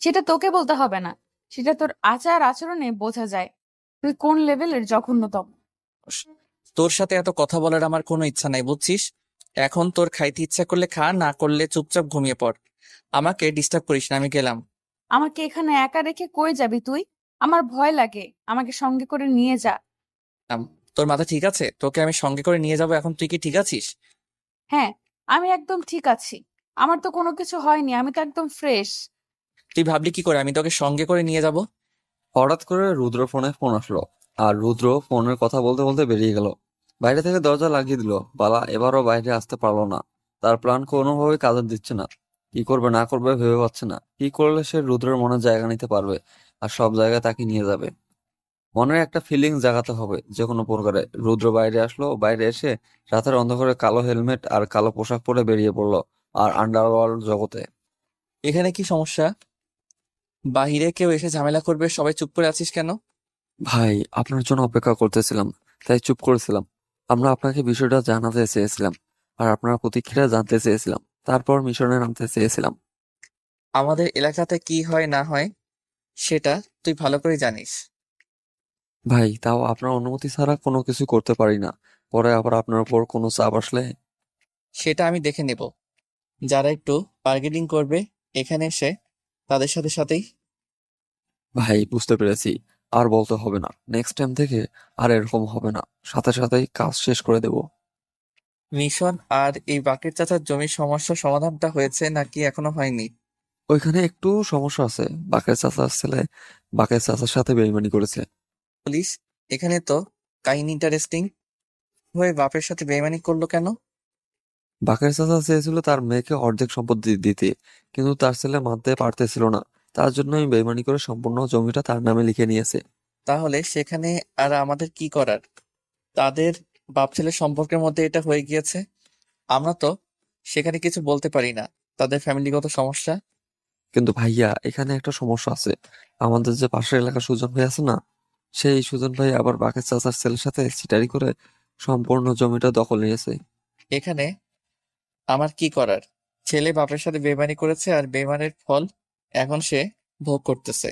সেটা তোকে বলতে হবে না, সেটা তোর আচার আচরণে বোঝা যায় তুই কোন লেভেলের জঘন্যতম। তোর সাথে এত কথা বলার আমার কোনো ইচ্ছা নাই, বুঝছিস? এখন তোর খাইতে ইচ্ছা করলে খা, না করলে চুপচাপ ঘুমিয়ে পড়। আমাকে ডিস্টার্ব করিস না, আমি গেলাম। আমাকে এখানে একা রেখে কই যাবি তুই? আমার ভয় লাগে, আমাকে সঙ্গে করে নিয়ে যা। তোর মাথা ঠিক আছে? তোকে আমি সঙ্গে করে নিয়ে যাবো, এখন তুই কি ঠিক আছিস? হ্যাঁ, আমি একদম ঠিক আছি। আমার তো কোনো কিছু হয়নি, আমি তো একদম ফ্রেশ। তুই ভাবলি কি করে আমি তোকে সঙ্গে করে নিয়ে যাব? হঠাৎ করে রুদ্র ফোনে ফোন আসলো। আর রুদ্র ফোনের কথা বলতে বলতে বেরিয়ে গেল। বাইরে থেকে দরজা লাগিয়ে দিল। বালা এবারও বাইরে আসতে পারলো না। তার প্ল্যান কোনোভাবেই কাজে দিচ্ছে না। কি করবে না করবে ভেবে পাচ্ছে না। কি করলে সে রুদ্রের মনে জায়গা নিতে পারবে আর সব জায়গায় তাকে নিয়ে যাবে। মনের একটা ফিলিংস জাগাতে হবে যে কোনো প্রকারে। রুদ্র বাইরে আসলো। বাইরে এসে রাতের অন্ধকারে কালো হেলমেট আর কালো পোশাক পরে বেরিয়ে পড়লো আর আন্ডারওয়ার্ল্ড জগতে। এখানে কি সমস্যা? বাহিরে কেউ এসে ঝামেলা করবে, সবাই চুপ করে আছিস কেন? ভাই, আপনার জন্য অপেক্ষা করতেছিলাম, তাই চুপ করেছিলাম। আমরা আপনাকে বিষয়টা জানাতে চেয়েছিলাম। আর আপনার প্রতিক্রিয়া জানতে চেয়েছিলাম, তারপর মিশনে নামতে চেয়েছিলাম। আমাদের এলাকাতে কি হয় না হয় সেটা তুই ভালো করে জানিস। ভাই, তাও আপনার অনুমতি ছাড়া কোনো কিছু করতে পারি না। পরে আবার আপনার উপর কোনো চাপ আসলে? সেটা আমি দেখে নেব। যারা একটু বার্গেনিং করবে এখানে এসে তাদের সাথে সাথেই। ভাই, বুঝতে পেরেছি। আর বলতে হবে না, নেক্সট টাইম থেকে আর এরকম হবে না। সাথে সাথেই কাজ শেষ করে দেব। মিশন আর এই বাকের চাচার জমির সমস্যার সমাধানটা হয়েছে নাকি এখনো হয়নি? ওইখানে একটু সমস্যা আছে। বাকের চাচার ছেলে বাকের চাচার সাথে বেইমানি করেছে। পুলিশ এখানে তো কাহিনী ইন্টারেস্টিং। হয়ে বাপের সাথে বেইমানি করলো কেন? বাকের চাচা চেয়েছিল তার মেয়েকে অর্ধেক সম্পত্তি দিতে, কিন্তু তার ছেলে মানতে পারতেছিল না। তার জন্যই বেইমানি করে সম্পূর্ণ জমিটা তার নামে লিখে নিয়েছে। তাহলে সেখানে আর আমাদের কি করার? তাদের বাপ ছেলে সম্পর্কের মধ্যে এটা হয়ে গিয়েছে। আমরা তো সেখানে কিছু বলতে পারি না, তাদের ফ্যামিলিগত সমস্যা। কিন্তু ভাইয়া, এখানে একটা সমস্যা আছে। আমাদের যে পাশের এলাকার সুজন ভাই আছে না, সেই সুজন ভাই আবার বাকের চাচার ছেলের সাথে চিটারি করে সম্পূর্ণ জমিটা দখল নিয়েছে। এখানে আমার কি করার? ছেলে বাপের সাথে বেইমানি করেছে আর বেইমানের ফল এখন সে ভোগ করতেছে।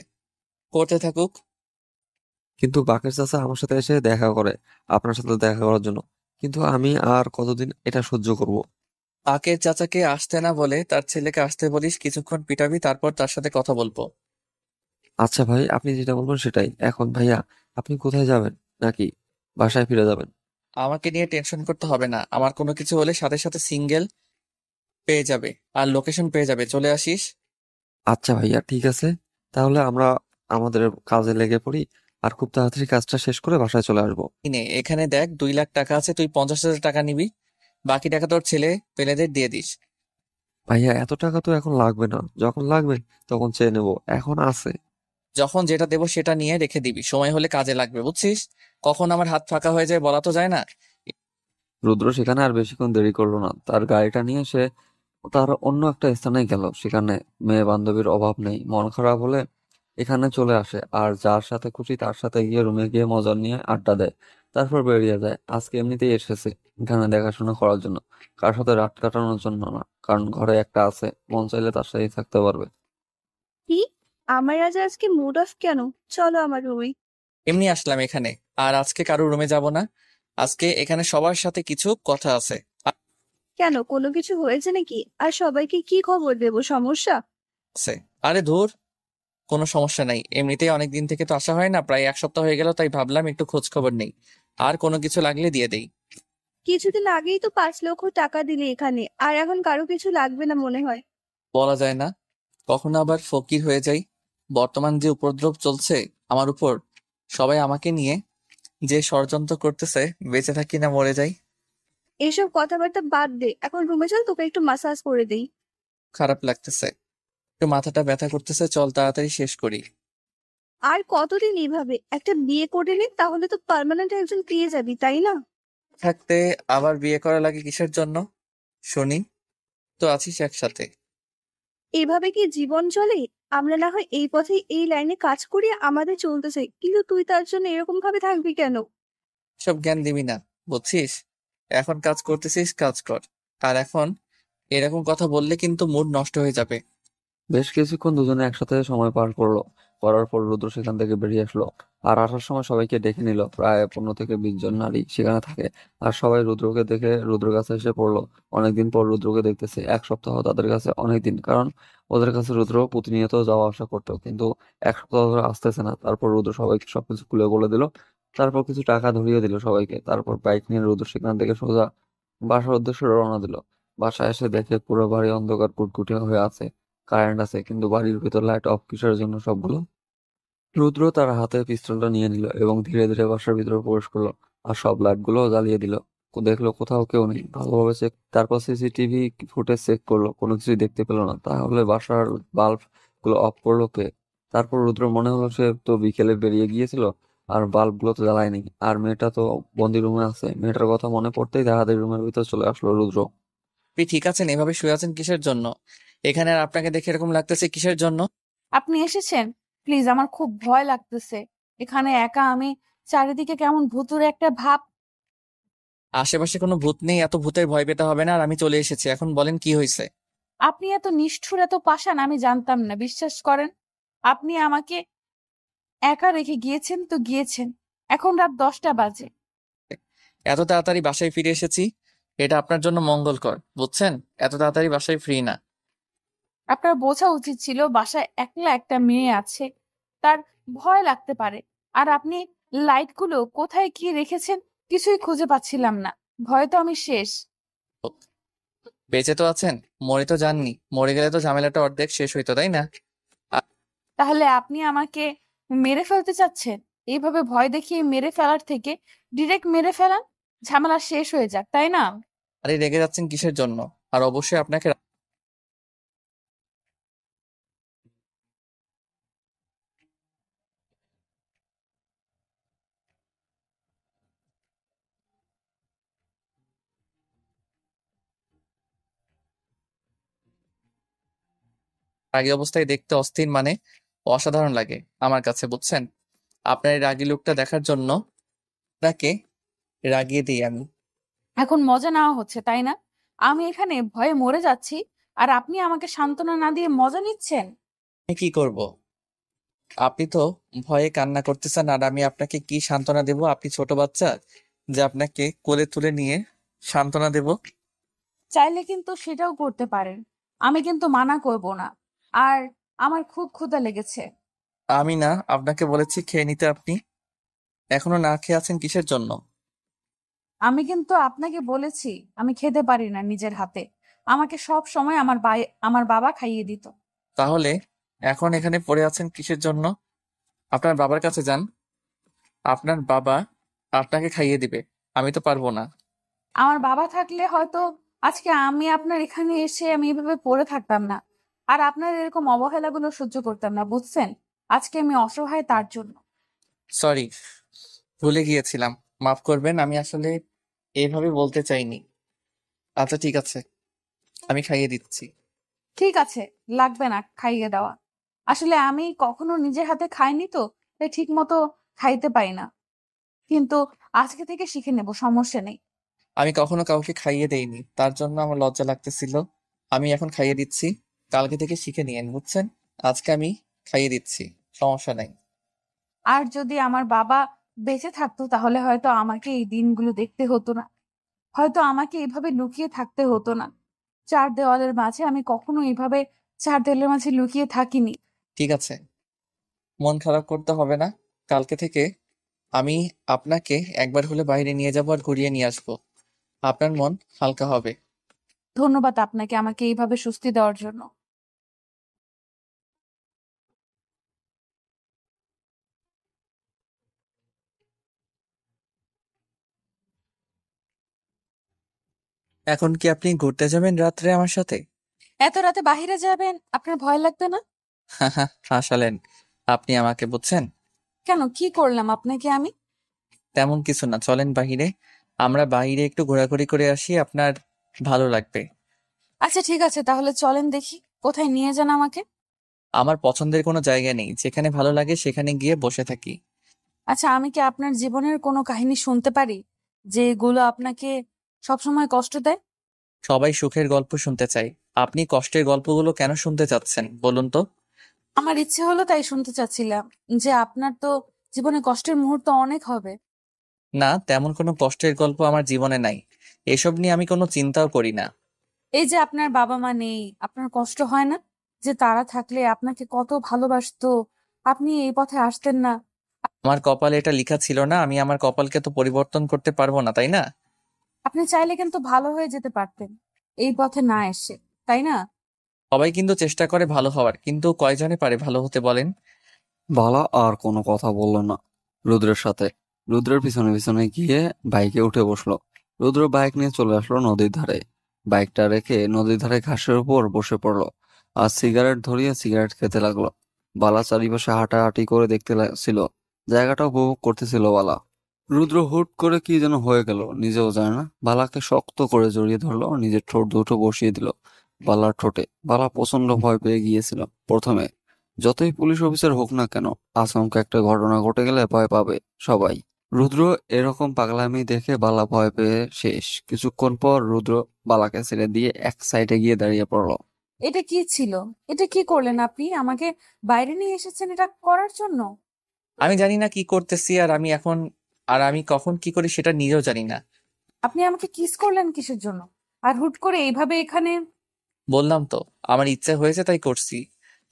করতে থাকুক। কিন্তু বাকের চাচা আমার সাথে এসে দেখা করে, আপনার সাথে দেখা করার জন্য। কিন্তু আমি আর কতদিন এটা সহ্য করব? পাকের চাচাকে আসতে না বলে তার ছেলেকে আসতে বলিস, কিছুক্ষণ পিটাবি, তারপর তার সাথে কথা বলবো। আচ্ছা ভাই, আপনি যেটা বলবেন সেটাই। এখন ভাইয়া, আপনি কোথায় যাবেন? নাকি বাসায় ফিরে যাবেন? আমাকে নিয়ে টেনশন করতে হবে না, আমার কোনো কিছু হলে সাথে সাথে সিঙ্গেল পেয়ে যাবে আর লোকেশন পেয়ে যাবে, চলে আসিস। আচ্ছা ভাইয়া, ঠিক আছে। তাহলে আমরা আমাদের কাজে লেগে পড়ি, আর খুব তাড়াতাড়ি কাজটা শেষ করে বাসায় চলে আসবো। নে এখানে দেখ 2 লাখ টাকা আছে, তুই 50,000 টাকা নিবি, বাকি টাকা তোর ছেলে পেলেদের দিয়ে দিস। ভাইয়া, এত টাকা তো এখন লাগবে না। যখন লাগবে তখন চেয়ে নেবো, এখন আছে। যখন যেটা দেবো সেটা নিয়ে রেখে দিবি, সময় হলে কাজে লাগবে, বুঝছিস? কখন আমার হাত ফাঁকা হয়ে যায় বলা তো যায় না। রুদ্র সেখানে আর বেশিক্ষণ দেরি করলো না। তার গাড়িটা নিয়ে সে তার অন্য একটা স্থানে গেল। সেখানে মেয়ে বান্ধবীর অভাব নেই। মন খারাপ হলে এখানে চলে আসে, আর যার সাথে খুশি তার সাথে গিয়ে রুমে গিয়ে মজা নিয়ে আড্ডা দেয়। তারপর বেরিয়ে যায়। আজকে এমনিতেই এসেছে এখানে দেখাশোনা করার জন্য, কার সাথে রাত কাটানোর জন্য না। কারণ ঘরে একটা আছে, মন চাইলে তার সাথেই থাকতে পারবে। কি? আমার আজকে মুড অফ কেন? চলো আমার রুমে। এমনি আসলাম এখানে, আর আজকে কারো রুমে যাব না। আজকে এখানে সবার সাথে কিছু কথা আছে। কেন, কোনো কিছু হয়েছে নাকি? আর সবাইকে কি খবর দেবো? সমস্যা? আছে। আরে ধুর, কোনো সমস্যা নাই, এমনিতেই অনেক দিন থেকে তো আসা হয় না, প্রায় 1 সপ্তাহ হয়ে গেল, তাই ভাবলাম একটু খোঁজ খবর নেই, আর কোনো কিছু লাগলে দিয়ে দেই। কিছুদিন আগেই তো 5 লক্ষ টাকা দিলে এখানে, আর এখন কারো কিছু লাগবে না মনে হয়। বলা যায় না, কখনো আবার ফকির হয়ে যাই। বর্তমান যে উপদ্রব চলছে আমার উপর, সবাই আমাকে নিয়ে যে ষড়যন্ত্র করতেছে, বেঁচে থাকি না মরে যাই। এসব কথাবার্তা বাদ দে, এখন রুমে চল, তোকে একটু মাসাজ করে দেই। খারাপ লাগতেছে, একটু মাথাটা ব্যথা করতেছে, চল তাড়াতাড়ি শেষ করি। আর কতদিন এইভাবে? একটা বিয়ে করে নে, তাহলে তো পার্মানেন্ট একজন পেয়ে যাবি, তাই না? থাকতে আবার বিয়ে করা লাগে কিসের জন্য শুনি? তো আছিস একসাথে। এভাবে কি জীবন চলে? আমরা না হয় এই পথে এই লাইনে কাজ করি, আমাদের চলতেছে, কিন্তু তুই তার জন্য এরকম ভাবে থাকবি কেন? সব জ্ঞান দিবি না, বুঝছিস? এখন কাজ করতেছিস, কাজ কর। আর এখন এরকম কথা বললে কিন্তু মুড নষ্ট হয়ে যাবে। বেশ কিছুক্ষণ দুজনে একসাথে সময় পার করলো। করার পর রুদ্র সেখান থেকে বেরিয়ে আসলো। আর আসার সময় সবাইকে ডেকে নিল। প্রায় 15 থেকে 20 জন নারী সেখানে থাকে। আর সবাই রুদ্রকে দেখে রুদ্রের কাছে এসে পড়লো। অনেকদিন পর রুদ্রকে দেখতেছে। 1 সপ্তাহ তাদের কাছে অনেক দিন, কারণ ওদের কাছে রুদ্র প্রতিনিয়ত যাওয়া আসা করতো, কিন্তু 1 সপ্তাহ ধরে আসতেছে না। তারপর রুদ্র সবাইকে সবকিছু খুলে বলে দিল। তারপর কিছু টাকা ধরিয়ে দিল সবাইকে। তারপর বাইক নিয়ে রুদ্র সেখান থেকে সোজা বাসার উদ্দেশ্যে রওনা দিল। বাসায় এসে দেখে পুরো বাড়ি অন্ধকার কুটকুটে হয়ে আছে। কারেন্ট আছে, কিন্তু বাড়ির ভিতর লাইট অফ কিসের জন্য সবগুলো? রুদ্র তার হাতে পিস্তলটা নিয়ে নিল এবং ধীরে ধীরে বাসার ভিতরে প্রবেশ করলো। আর সব লাইট গুলো জ্বালিয়ে দিল। দেখলো কোথাও কেউ নেই, ভালোভাবে চেক, তারপর সিসিটিভি ফুটেজ চেক করলো, কোনো কিছুই দেখতে পেলো না। তাহলে বাসার বাল্ব গুলো অফ করলো কে? তারপর রুদ্র মনে হলো সে তো বিকেলে বেরিয়ে গিয়েছিল, আর বাল্ব গুলো তো জ্বালায়নি, আর মেয়েটা তো বন্দি রুমে আছে। মেয়েটার কথা মনে পড়তেই তাহাদের রুমের ভিতর চলে আসলো রুদ্র। আপনি ঠিক আছেন? এভাবে শুয়ে আছেন কিসের জন্য? এখানে আর আপনাকে দেখে এরকম লাগতেছে কিসের জন্য? আপনি এসেছেন? প্লিজ, আমার খুব ভয় লাগতেছে। এখানে একা আমি, চারিদিকে কেমন ভুতুড়ে একটা ভাব। আশেপাশে কোনো ভূত নেই, এত ভূতের ভয় পেতে হবে না। আর আমি চলে এসেছি, এখন বলেন কি হয়েছে। আপনি এত নিষ্ঠুর এত পাষাণ আমি জানতাম না, বিশ্বাস করেন। আপনি আমাকে একা রেখে গিয়েছেন তো গিয়েছেন, এখন রাত 10টা বাজে। এত তাড়াতাড়ি বাসায় ফিরে এসেছি, এটা আপনার জন্য মঙ্গলকর, বুঝছেন? এত তাড়াতাড়ি বাসায় ফ্রি না। আপনার বোঝা উচিত ছিল বাসায় একলা একটা মেয়ে আছে, তার ভয় লাগতে পারে। আর আপনি লাইটগুলো কোথায় কি রেখেছেন কিছুই খুঁজে পাচ্ছিলাম না, ভয়ে তো আমি শেষ। বেঁচে তো আছেন, মরে তো যাননি। মরে গেলে তো ঝামেলাটা অর্ধেক শেষ হইতো, তাই না? তাহলে আপনি আমাকে মেরে ফেলতে চাচ্ছেন? এইভাবে ভয় দেখিয়ে মেরে ফেলার থেকে ডিরেক্ট মেরে ফেলান, ঝামেলা শেষ হয়ে যাক, তাই না? আরে রেগে যাচ্ছেন কিসের জন্য? আর অবশ্যই আপনাকে রাগী অবস্থায় দেখতে অস্থির মানে অসাধারণ লাগে আমার কাছে, বুঝছেন? আপনার এই রাগী লুকটা দেখার জন্য আপনাকে রাগিয়ে দিই আমি। এখন মজা নেওয়া হচ্ছে, তাই না? আমি এখানে ভয়ে মরে যাচ্ছি, আর আপনি আমাকে সান্ত্বনা না দিয়ে মজা নিচ্ছেন। আমি কি করব? আপনি তো ভয়ে কান্না করতেছেন, আর আমি আপনাকে কি সান্ত্বনা দেব? আপনি ছোট বাচ্চা যে আপনাকে কোলে তুলে নিয়ে সান্ত্বনা দেব? চাইলে কিন্তু সেটাও করতে পারেন, আমি কিন্তু মানা করব না। আর আমার খুব ক্ষুধা লেগেছে। আমি না আপনাকে বলেছি খেয়ে নিতে, আপনি এখনো না খেয়ে আছেন কিসের জন্য? আমি কিন্তু আপনাকে বলেছি আমি খেতে পারি না নিজের হাতে, আমাকে সব সময় আমার বাবা খাইয়ে দিত। তাহলে এখন এখানে পড়ে আছেন কিসের জন্য? আপনার বাবার কাছে যান, আপনার বাবা আপনাকে খাইয়ে দিবে। আমি তো পারবো না। আমার বাবা থাকলে হয়তো আজকে আমি আপনার এখানে এসে আমি এভাবে পড়ে থাকতাম না, আর আপনার এরকম অবহেলাগুলো সহ্য করতাম না, বুঝছেন? আজকে আমি অসহায় তার জন্য। সরি, ভুলে গিয়েছিলাম, মাফ করবেন। আমি আসলে এইভাবে বলতে চাইনি। আচ্ছা ঠিক আছে, আমি খাইয়ে দিচ্ছি। ঠিক আছে, লাগবে না খাইয়ে দেওয়া। আসলে আমি কখনো নিজের হাতে খাইনি তো, তাই ঠিক মতো খাইতে পারি না। কিন্তু আজকে থেকে শিখে নেব, সমস্যা নেই। আমি কখনো কাউকে খাইয়ে দেইনি, তার জন্য আমার লজ্জা লাগতেছিল। আমি এখন খাইয়ে দিচ্ছি, কালকে থেকে শিখে নিয়েন, বুঝছেন? আজকে আমি খাইয়ে দিচ্ছি, সমস্যা নাই। আর যদি আমার বাবা বেঁচে থাকতো তাহলে হয়তো আমাকে এই দিনগুলো দেখতে হতো না, হয়তো আমাকে এভাবে লুকিয়ে থাকতে হতো না। চার দেওয়ালের মাঝে আমি কখনো এইভাবে চার দেওয়ালের মাঝে লুকিয়ে থাকিনি। ঠিক আছে, মন খারাপ করতে হবে না। কালকে থেকে আমি আপনাকে একবার হলে বাইরে নিয়ে যাব আর ঘুরিয়ে নিয়ে আসবো। আপনার মন হালকা হবে। ধন্যবাদ আপনাকে আমাকে এইভাবে স্বস্তি দেওয়ার জন্য। এখন কি আপনি ঘুরতে যাবেন রাত্রে আমার সাথে? এত রাতে বাইরে যাবেন, আপনার ভয় লাগবে না? হাসালেন আপনি আমাকে, বুঝছেন? কেন, কি করলাম আপনাকে আমি? তেমন কিছু না, চলেন বাহিরে। আমরা বাইরে একটু ঘোরাঘুরি করে আসি, আপনার ভালো লাগবে। আচ্ছা ঠিক আছে, তাহলে চলেন দেখি কোথায় নিয়ে যান আমাকে। আমার পছন্দের কোনো জায়গা নেই, যেখানে ভালো লাগে সেখানে গিয়ে বসে থাকি। আচ্ছা, আমি কি আপনার জীবনের কোনো কাহিনী শুনতে পারি যেগুলো আপনাকে সবসময় কষ্ট দেয়? সবাই সুখের গল্প শুনতে চায়, আপনি কষ্টের গল্পগুলো কেন শুনতে চাচ্ছেন বলুন তো? আমার ইচ্ছে হলো তাই শুনতে চাচ্ছিলাম যে আপনার তো জীবনে কষ্টের মুহূর্ত অনেক হবে। না, তেমন কোনো কষ্টের গল্প আমার জীবনে নাই। এসব নিয়ে আমি কোনো চিন্তাও করি না। এই যে আপনার বাবা মা নেই, আপনার কষ্ট হয় না যে তারা থাকলে আপনাকে কত ভালোবাসতো, আপনি এই পথে আসতেন না? আমার কপালে এটা লেখা ছিল না, আমি আমার কপালকে তো পরিবর্তন করতে পারবো না, তাই না? আপনি চাইলে কিন্তু ভালো হয়ে যেতে পারতেন এই পথে না এসে, তাই না? সবাই কিন্তু চেষ্টা করে ভালো হওয়ার, কিন্তু কয়জনে পারে ভালো হতে বলেন? বালা আর কোনো কথা বলল না রুদ্রের সাথে। রুদ্রের পিছনে পিছনে গিয়ে বাইকে উঠে বসলো। রুদ্র বাইক নিয়ে চলে আসলো নদীর ধারে। বাইকটা রেখে নদীর ধারে ঘাসের উপর বসে পড়লো আর সিগারেট ধরিয়ে সিগারেট খেতে লাগলো। বালা চারিপাশে হাঁটাহাঁটি করে দেখতে ছিল, জায়গাটা উপভোগ করতেছিল বালা। রুদ্র হুট করে কি যেন হয়ে গেল, নিজেও জানে না। বালাকে শক্ত করে জড়িয়ে ধরলো, নিজের ঠোঁট দুটো বসিয়ে দিল বালার ঠোঁটে। বালা প্রচন্ড ভয় পেয়ে গিয়েছিল প্রথমে। যতই পুলিশ অফিসার হোক না কেন, আচমকা একটা ঘটনা ঘটে গেলে ভয় পাবে সবাই। রুদ্র এরকম পাগলামি দেখে বালা ভয় পেয়ে শেষ। কিছুক্ষণ পর রুদ্র বালাকে ছেড়ে দিয়ে এক সাইডে গিয়ে দাঁড়িয়ে পড়লো। এটা কি ছিল? এটা কি করলেন আপনি? আমাকে বাইরে নিয়ে এসেছেন এটা করার জন্য? আমি জানি না কি করতেছি, আর আমি কখন কি করি সেটা নিজেও জানি না। আপনি আমাকে কিস করলেন কিসের জন্য? আর হুট করে এইভাবে এখানে? বললাম তো, আমার ইচ্ছে হয়েছে তাই করছি।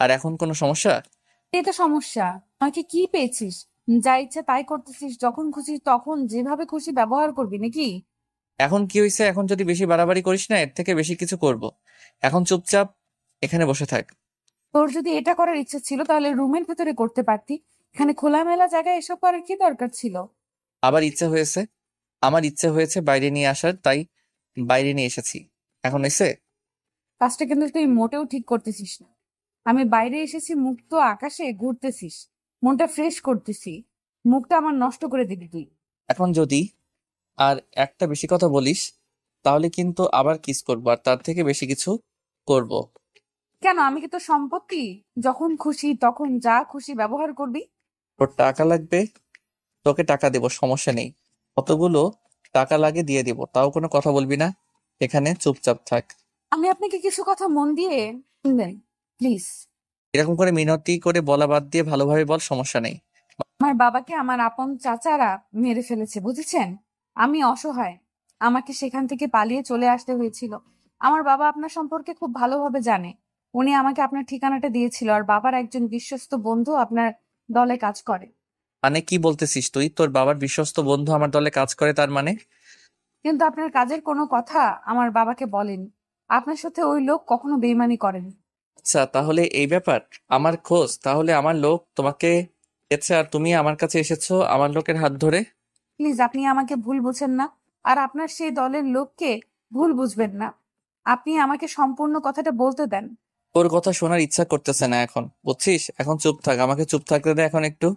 আর এখন কোনো সমস্যা? এটা সমস্যা। আমাকে কি পেয়েছিস? যা ইচ্ছা তাই করতেছিস, যখন খুশি তখন যেভাবে খুশি ব্যবহার করবি নাকি? এখন কি হয়েছে? এখন যদি বেশি বাড়াবাড়ি করিস না, এর থেকে বেশি কিছু করব। এখন চুপচাপ এখানে বসে থাক। তোর যদি এটা করার ইচ্ছা ছিল তাহলে রুমের ভেতরে করতে পারতি। এখানে খোলামেলা জায়গায় এসব করার কি দরকার ছিল? আবার ইচ্ছে হয়েছে, আমার ইচ্ছে হয়েছে বাইরে নিয়ে আসার, তাই বাইরে নিয়ে এসেছি। এখন এসে কাজটা কিন্তু তুই মোটেও ঠিক করতেছিস না। আমি বাইরে এসেছি, মুক্ত আকাশে ঘুরতেছিস, মনটা ফ্রেশ করতেছি, মুখটা আমার নষ্ট করে দিবি তুই। এখন যদি আর একটা বেশি কথা বলিস তাহলে কিন্তু আবার কিস করবো, আর তার থেকে বেশি কিছু করব। কেন? আমি কি তোর সম্পত্তি? যখন খুশি তখন যা খুশি ব্যবহার করবি? তোর টাকা লাগবে, তোকে টাকা দেবো, সমস্যা নেই। কতগুলো টাকা লাগে দিয়ে দিব, তাও কোনো কথা বলবি না। এখানে চুপচাপ থাক। আমি আপনাকে কিছু কথা মন দিয়ে শুনবেন প্লিজ। এরকম করে মিনতি করে বলা বাদ দিয়ে ভালোভাবে বল, সমস্যা নেই। আমার বাবাকে আমার আপন চাচারা মেরে ফেলেছে, বুঝেছেন? আমি অসহায়, আমাকে সেখান থেকে পালিয়ে চলে আসতে হয়েছিল। আমার বাবা আপনার সম্পর্কে খুব ভালোভাবে জানে। উনি আমাকে আপনার ঠিকানাটা দিয়েছিল, আর বাবার একজন বিশ্বস্ত বন্ধু আপনার দলে কাজ করে। মানে কি বলতেছিস তুই? তোর বাবার বিশ্বস্ত বন্ধু আমার দলে কাজ করে, তার মানে? কিন্তু আপনার কাজের কোনো কথা আমার বাবাকে বলেনি। আপনার সাথে ওই লোক কখনো বেইমানি করেনি। আচ্ছা, তাহলে এই ব্যাপার। আমার খোঁজ তাহলে আমার লোক তোমাকে দিয়েছে, আর তুমি আমার কাছে এসেছো আমার লোকের হাত ধরে। প্লিজ, আপনি আমাকে ভুল বুঝেন না, আর আপনার সেই দলের লোককে ভুল বুঝবেন না। আপনি আমাকে সম্পূর্ণ কথাটা বলতে দেন। তোর কথা শোনার ইচ্ছা করতেছে না এখন, বুঝছিস? এখন চুপ থাক, আমাকে চুপ থাকতে দে এখন একটু।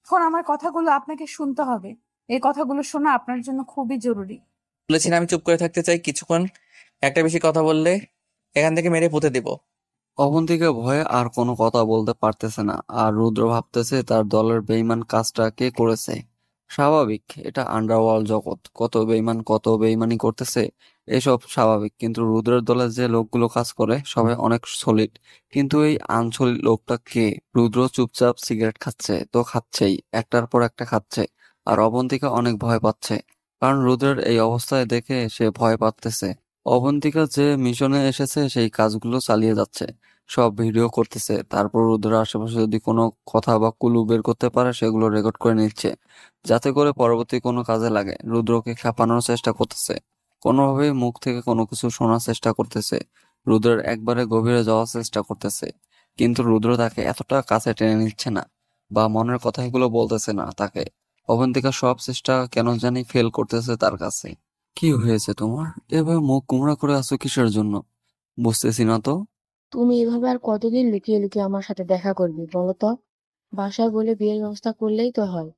এখন আমার কথাগুলো আপনাকে শুনতে হবে। এই কথাগুলো শোনা আপনার জন্য খুবই জরুরি। বলেছি না আমি চুপ করে থাকতে চাই? কিছুক্ষণ একটা বেশি কথা বললে এখান থেকে মেরে পুঁতে দিব। অবন্তিকা ভয়ে আর কোনো কথা বলতে পারতেছে না। আর রুদ্র ভাবতেছে তার দলের বেইমান কাজটা কে করেছে। স্বাভাবিক, এটা আন্ডারওয়ার্ল্ড জগৎ, কত বেইমান কত বেইমানি করতেছে, এসব স্বাভাবিক। কিন্তু রুদ্রের দলে যে লোকগুলো কাজ করে সবাই অনেক সলিড, কিন্তু এই আনসলিড লোকটা কে? রুদ্র চুপচাপ সিগারেট খাচ্ছে তো খাচ্ছেই, একটার পর একটা খাচ্ছে। আর অবন্তিকা অনেক ভয় পাচ্ছে, কারণ রুদ্রের এই অবস্থায় দেখে সে ভয় পাচ্ছে। অবন্তিকা যে মিশনে এসেছে সেই কাজগুলো চালিয়ে যাচ্ছে, সব ভিডিও করতেছে, তারপর রুদ্রের আশেপাশে যদি কোনো কথা বা কুলু বের করতে পারে সেগুলো রেকর্ড করে নিচ্ছে, যাতে করে পরবর্তী কোনো কাজে লাগে। রুদ্রকে খেপানোর চেষ্টা করতেছে, কোনোভাবে মুখ থেকে কোনো কিছু শোনার চেষ্টা করতেছে, রুদ্রের একবারে গভীরে যাওয়ার চেষ্টা করতেছে। কিন্তু রুদ্র তাকে এতটা কাছে টেনে নিচ্ছে না, বা মনের কথাগুলো বলতেছে না তাকে। অবন্তিকা সব চেষ্টা কেন জানি ফেল করতেছে তার কাছে। কি হয়েছে তোমার? এভাবে মুখ গুমরা করে আছো কিসের জন্য? বুঝতেছি না তো। তুমি এভাবে আর কতদিন লুকিয়ে লুকিয়ে আমার সাথে দেখা করবে বলো তো? বাসায় বলে বিয়ের ব্যবস্থা করলেই তো হয়।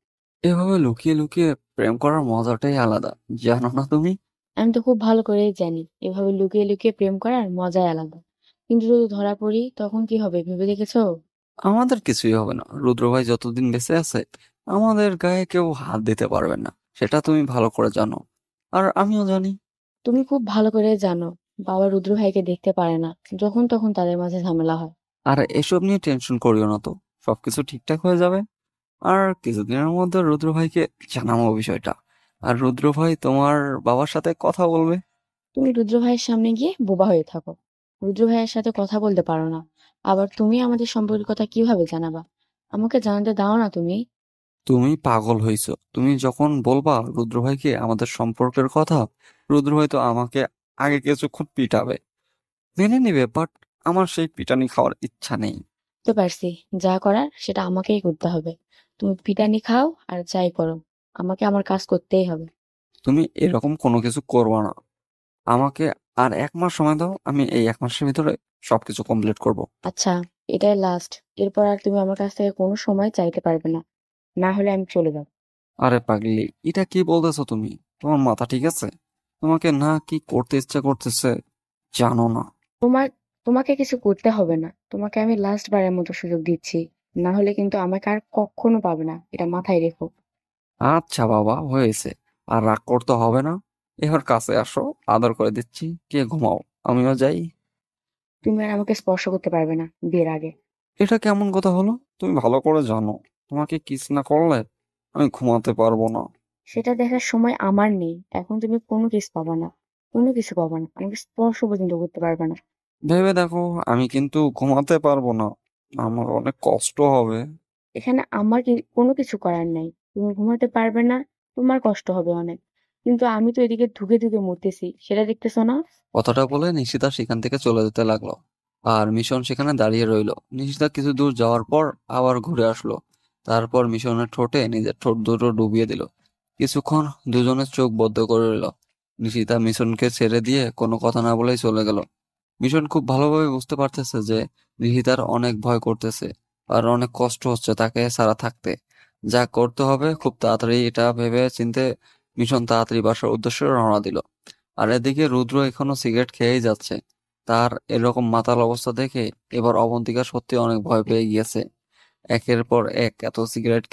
এভাবে লুকিয়ে লুকিয়ে প্রেম করার মজাটাই আলাদা, জানো না তুমি? আমি তো খুব ভালো করেই জানি এভাবে লুকিয়ে লুকিয়ে প্রেম করার মজাই আলাদা। কিন্তু যদি ধরা পড়ি তখন কি হবে ভেবে দেখেছো? আমাদের কিছুই হবে না, রুদ্র ভাই যতদিন বেঁচে আছে আমাদের গায়ে কেউ হাত দিতে পারবে না, সেটা তুমি ভালো করে জানো, আর আমিও জানি। তুমি খুব ভালো করে জানো বাবা রুদ্র ভাইকে দেখতে পারে না, যখন তখন তাদের মাঝে ঝামেলা হয়। আর এসব নিয়ে টেনশন করিও না তো, সবকিছু ঠিকঠাক হয়ে যাবে। আর কিছুদিনের মধ্যে রুদ্র ভাইকে জানাবো বিষয়টা, আর রুদ্র ভাই তোমার বাবার সাথে কথা বলবে। তুমি রুদ্র ভাইয়ের সামনে গিয়ে বোবা হয়ে থাকো। রুদ্র ভাইয়ের সাথে কথা বলতে পারো না, আবার তুমি আমাদের সম্পর্কের কথা কিভাবে জানাবা? আমাকে জানাতে দাও না তুমি। তুমি পাগল হইছো? তুমি যখন বলবা রুদ্র ভাইকে আমাদের সম্পর্কের কথা, রুদ্র ভাই তো আমাকে আগে কিছুক্ষণ পিটাবে, মেনে নিবে, বাট আমার সেই পিটানি খাওয়ার ইচ্ছা নেই। বুঝতে পারছি, যা করার সেটা আমাকেই করতে হবে। তুমি পিটানি খাও আর যাই করো, আমাকে আমার কাজ করতেই হবে। তুমি এরকম কোনো কিছু করবা না, আমাকে আর 1 মাস সময় দাও, আমি এই 1 মাসের ভিতরে সবকিছু কমপ্লিট করব। আচ্ছা, এটাই লাস্ট। এরপর আর তুমি আমার কাছ থেকে কোনো সময় চাইতে পারবে না, না হলে আমি চলে যাব। আরে পাগলি, এটা কি বলতেছো তুমি? তোমার মাথা ঠিক আছে? তোমাকে না কি করতে ইচ্ছা করতেছে জানো না? তোমার তোমাকে কিছু করতে হবে না, তোমাকে আমি লাস্ট বারের মতো সুযোগ দিচ্ছি। না হলে কিন্তু আমাকে আর কখনো পাবে না, এটা মাথায় রেখো। আচ্ছা বাবা, হয়েছে। আর রাগ করতে হবে না। এবার কাছে আসো, আদর করে দিচ্ছি, কে ঘুমাও, আমিও যাই। তুমি আর আমাকে স্পর্শ করতে পারবে না বিয়ের আগে। এটা কেমন কথা হলো? তুমি ভালো করে জানো তোমাকে কিস না করলে আমি ঘুমাতে পারবো না। সেটা দেখার সময় আমার নেই। এখন তুমি কোনো কিস পাবা না, কোনো কিছু পাবা না, আমাকে স্পর্শ পর্যন্ত করতে পারবে না। ভেবে দেখো, আমি কিন্তু ঘুমাতে পারবো না, আমার অনেক কষ্ট হবে। এখানে আমার কি কোনো কিছু করার নাই। তুমি ঘুমাতে পারবে না, তোমার কষ্ট হবে অনেক, কিন্তু আমি তো এদিকে ধুকে ধুকে মরতেছি, সেটা দেখতেছো না? কথাটা বলে নিশিতা সেখান থেকে চলে যেতে লাগলো। আর মিশন সেখানে দাঁড়িয়ে রইলো। নিশিতা কিছু দূর যাওয়ার পর আবার ঘুরে আসলো। তারপর মিশনের ঠোঁটে নিজের ঠোঁট দুটো ডুবিয়ে দিল। কিছুক্ষণ দুজনের চোখ বদ্ধ করে রইল। নিশিতা মিশনকে ছেড়ে দিয়ে কোনো কথা না বলেই চলে গেল। মিশন খুব ভালোভাবে বুঝতে পারতেছে যে নিশিতার অনেক ভয় করতেছে আর অনেক কষ্ট হচ্ছে তাকে ছাড়া থাকতে। যা করতে হবে খুব তাড়াতাড়ি এটা ভেবে চিন্তে মিশন তাড়াতাড়ি বাসার উদ্দেশ্যে রওনা দিল। আর এদিকে রুদ্র এখনো সিগারেট খেয়েই যাচ্ছে। তার এরকম মাতাল অবস্থা দেখে এবার অবন্তিকা সত্যি অনেক ভয় পেয়ে গিয়েছে। একের পর এক এত সিগারেট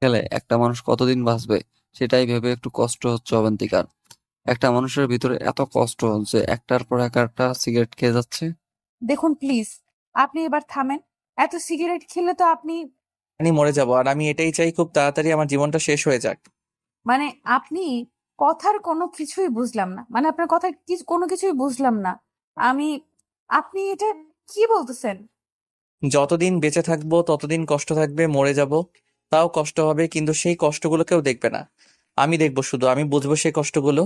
খেলে একটা মানুষ কতদিন বাঁচবে সেটাই ভেবে একটু কষ্ট হচ্ছে অবন্তিকার। একটা মানুষের ভিতরে এত কষ্ট যে একটার পর একটা সিগারেট খেয়ে যাচ্ছে। দেখুন প্লিজ, আপনি এবার থামেন। এত সিগারেট খেলে তো আপনি আমি মরে যাব, আর আমি এটাই চাই খুব তাড়াতাড়ি আমার জীবনটা শেষ হয়ে যাক। মানে আপনি কথার কোনো কিছুই বুঝলাম না, মানে আপনার কথার কোনো কিছুই বুঝলাম না আমি। আপনি এটা কি বলতেছেন? যতদিন বেঁচে থাকবো ততদিন কষ্ট থাকবে, মরে যাব তাও কষ্ট হবে, কিন্তু সেই কষ্টগুলো কেউ দেখবে না, আমি দেখবো শুধু, আমি বুঝবো সেই কষ্টগুলো।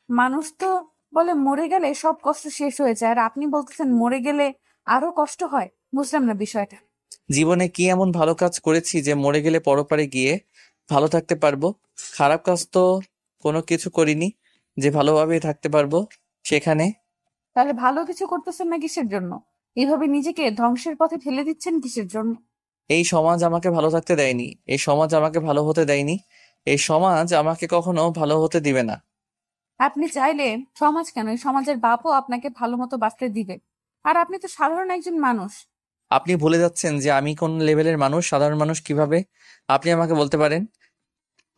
মানুষ তো বলে মরে গেলে সব কষ্ট শেষ হয়ে যায়, আর আপনি বলতেছেন মরে গেলে আরো কষ্ট হয়। বুঝলাম না বিষয়টা। জীবনে কি এমন ভালো কাজ করেছি যে মরে গেলে পরপারে গিয়ে ভালো থাকতে পারবো? খারাপ কাজ তো কোনো কিছু করিনি যে ভালোভাবে থাকতে পারবো সেখানে। তাহলে ভালো কিছু করতেছেন না কিসের জন্য? এইভাবে নিজেকে ধ্বংসের পথে ঠেলে দিচ্ছেন কিসের জন্য? এই সমাজ আমাকে ভালো থাকতে দেয়নি, এই সমাজ আমাকে ভালো হতে দেয়নি, এই সমাজ আমাকে কখনো ভালো হতে দিবে না। আপনি চাইলে সমাজ কেন, এই সমাজের বাপও আপনাকে ভালো মতো বাঁচতে দিবে। আর আপনি তো সাধারণ একজন মানুষ। আপনি ভুলে যাচ্ছেন যে আমি কোন লেভেলের মানুষ, সাধারণ মানুষ কিভাবে আপনি আমাকে বলতে পারেন?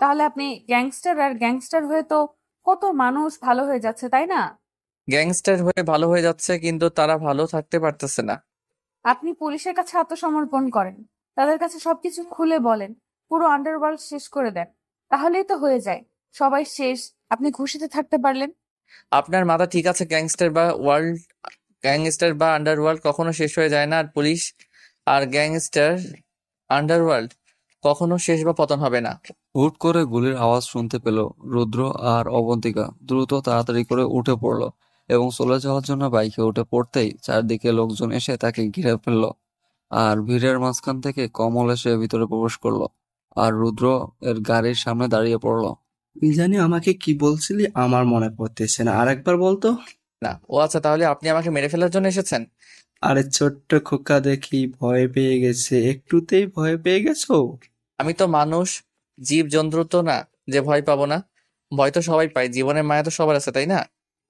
তাহলে আপনি গ্যাংস্টার, আর গ্যাংস্টার হয়ে তো কত মানুষ ভালো হয়ে যাচ্ছে, তাই না? গ্যাংস্টার হয়ে ভালো হয়ে যাচ্ছে কিন্তু তারা ভালো থাকতে পারতেছে না। আপনি পুলিশের কাছে আত্মসমর্পণ করেন, তাদের কাছে সবকিছু খুলে বলেন, পুরো আন্ডারওয়ার্ল্ড শেষ করে দেন, তাহলেই তো হয়ে যায়। সবাই শেষ, আপনি খুশিতে থাকতে পারলেন। আপনার মাথা ঠিক আছে? গ্যাংস্টার বা আন্ডারওয়ার্ল্ড কখনো শেষ হয়ে যায় না, আর পুলিশ আর গ্যাংস্টার আন্ডারওয়ার্ল্ড কখনো শেষ বা পতন হবে না। হুট করে গুলির আওয়াজ শুনতে পেল রুদ্র। আর অবন্তিকা দ্রুত তাড়াতাড়ি করে উঠে পড়ল এবং চলে যাওয়ার জন্য বাইকে উঠে পড়তেই চারদিকে লোকজন এসে তাকে ঘিরে ফেলল। আর ভিড়ের মাঝখান থেকে কমল এসে ভিতরে প্রবেশ করলো আর রুদ্র এর গাড়ির সামনে দাঁড়িয়ে পড়লো। তুই জানি আমাকে কি বলছিলি, আমার মনে পড়তেছে না, আরেকবার বলতো। না, ও আচ্ছা, তাহলে আপনি আমাকে মেরে ফেলার জন্য এসেছেন? আরে ছোট্ট খোকা দেখি ভয় পেয়ে গেছে, একটুতেই ভয় পেয়ে গেছো? আমি তো মানুষ, জীব জন্তু তো না যে ভয় পাবো না। ভয় তো সবাই পায়, জীবনের মায়া তো সবার আছে, তাই না?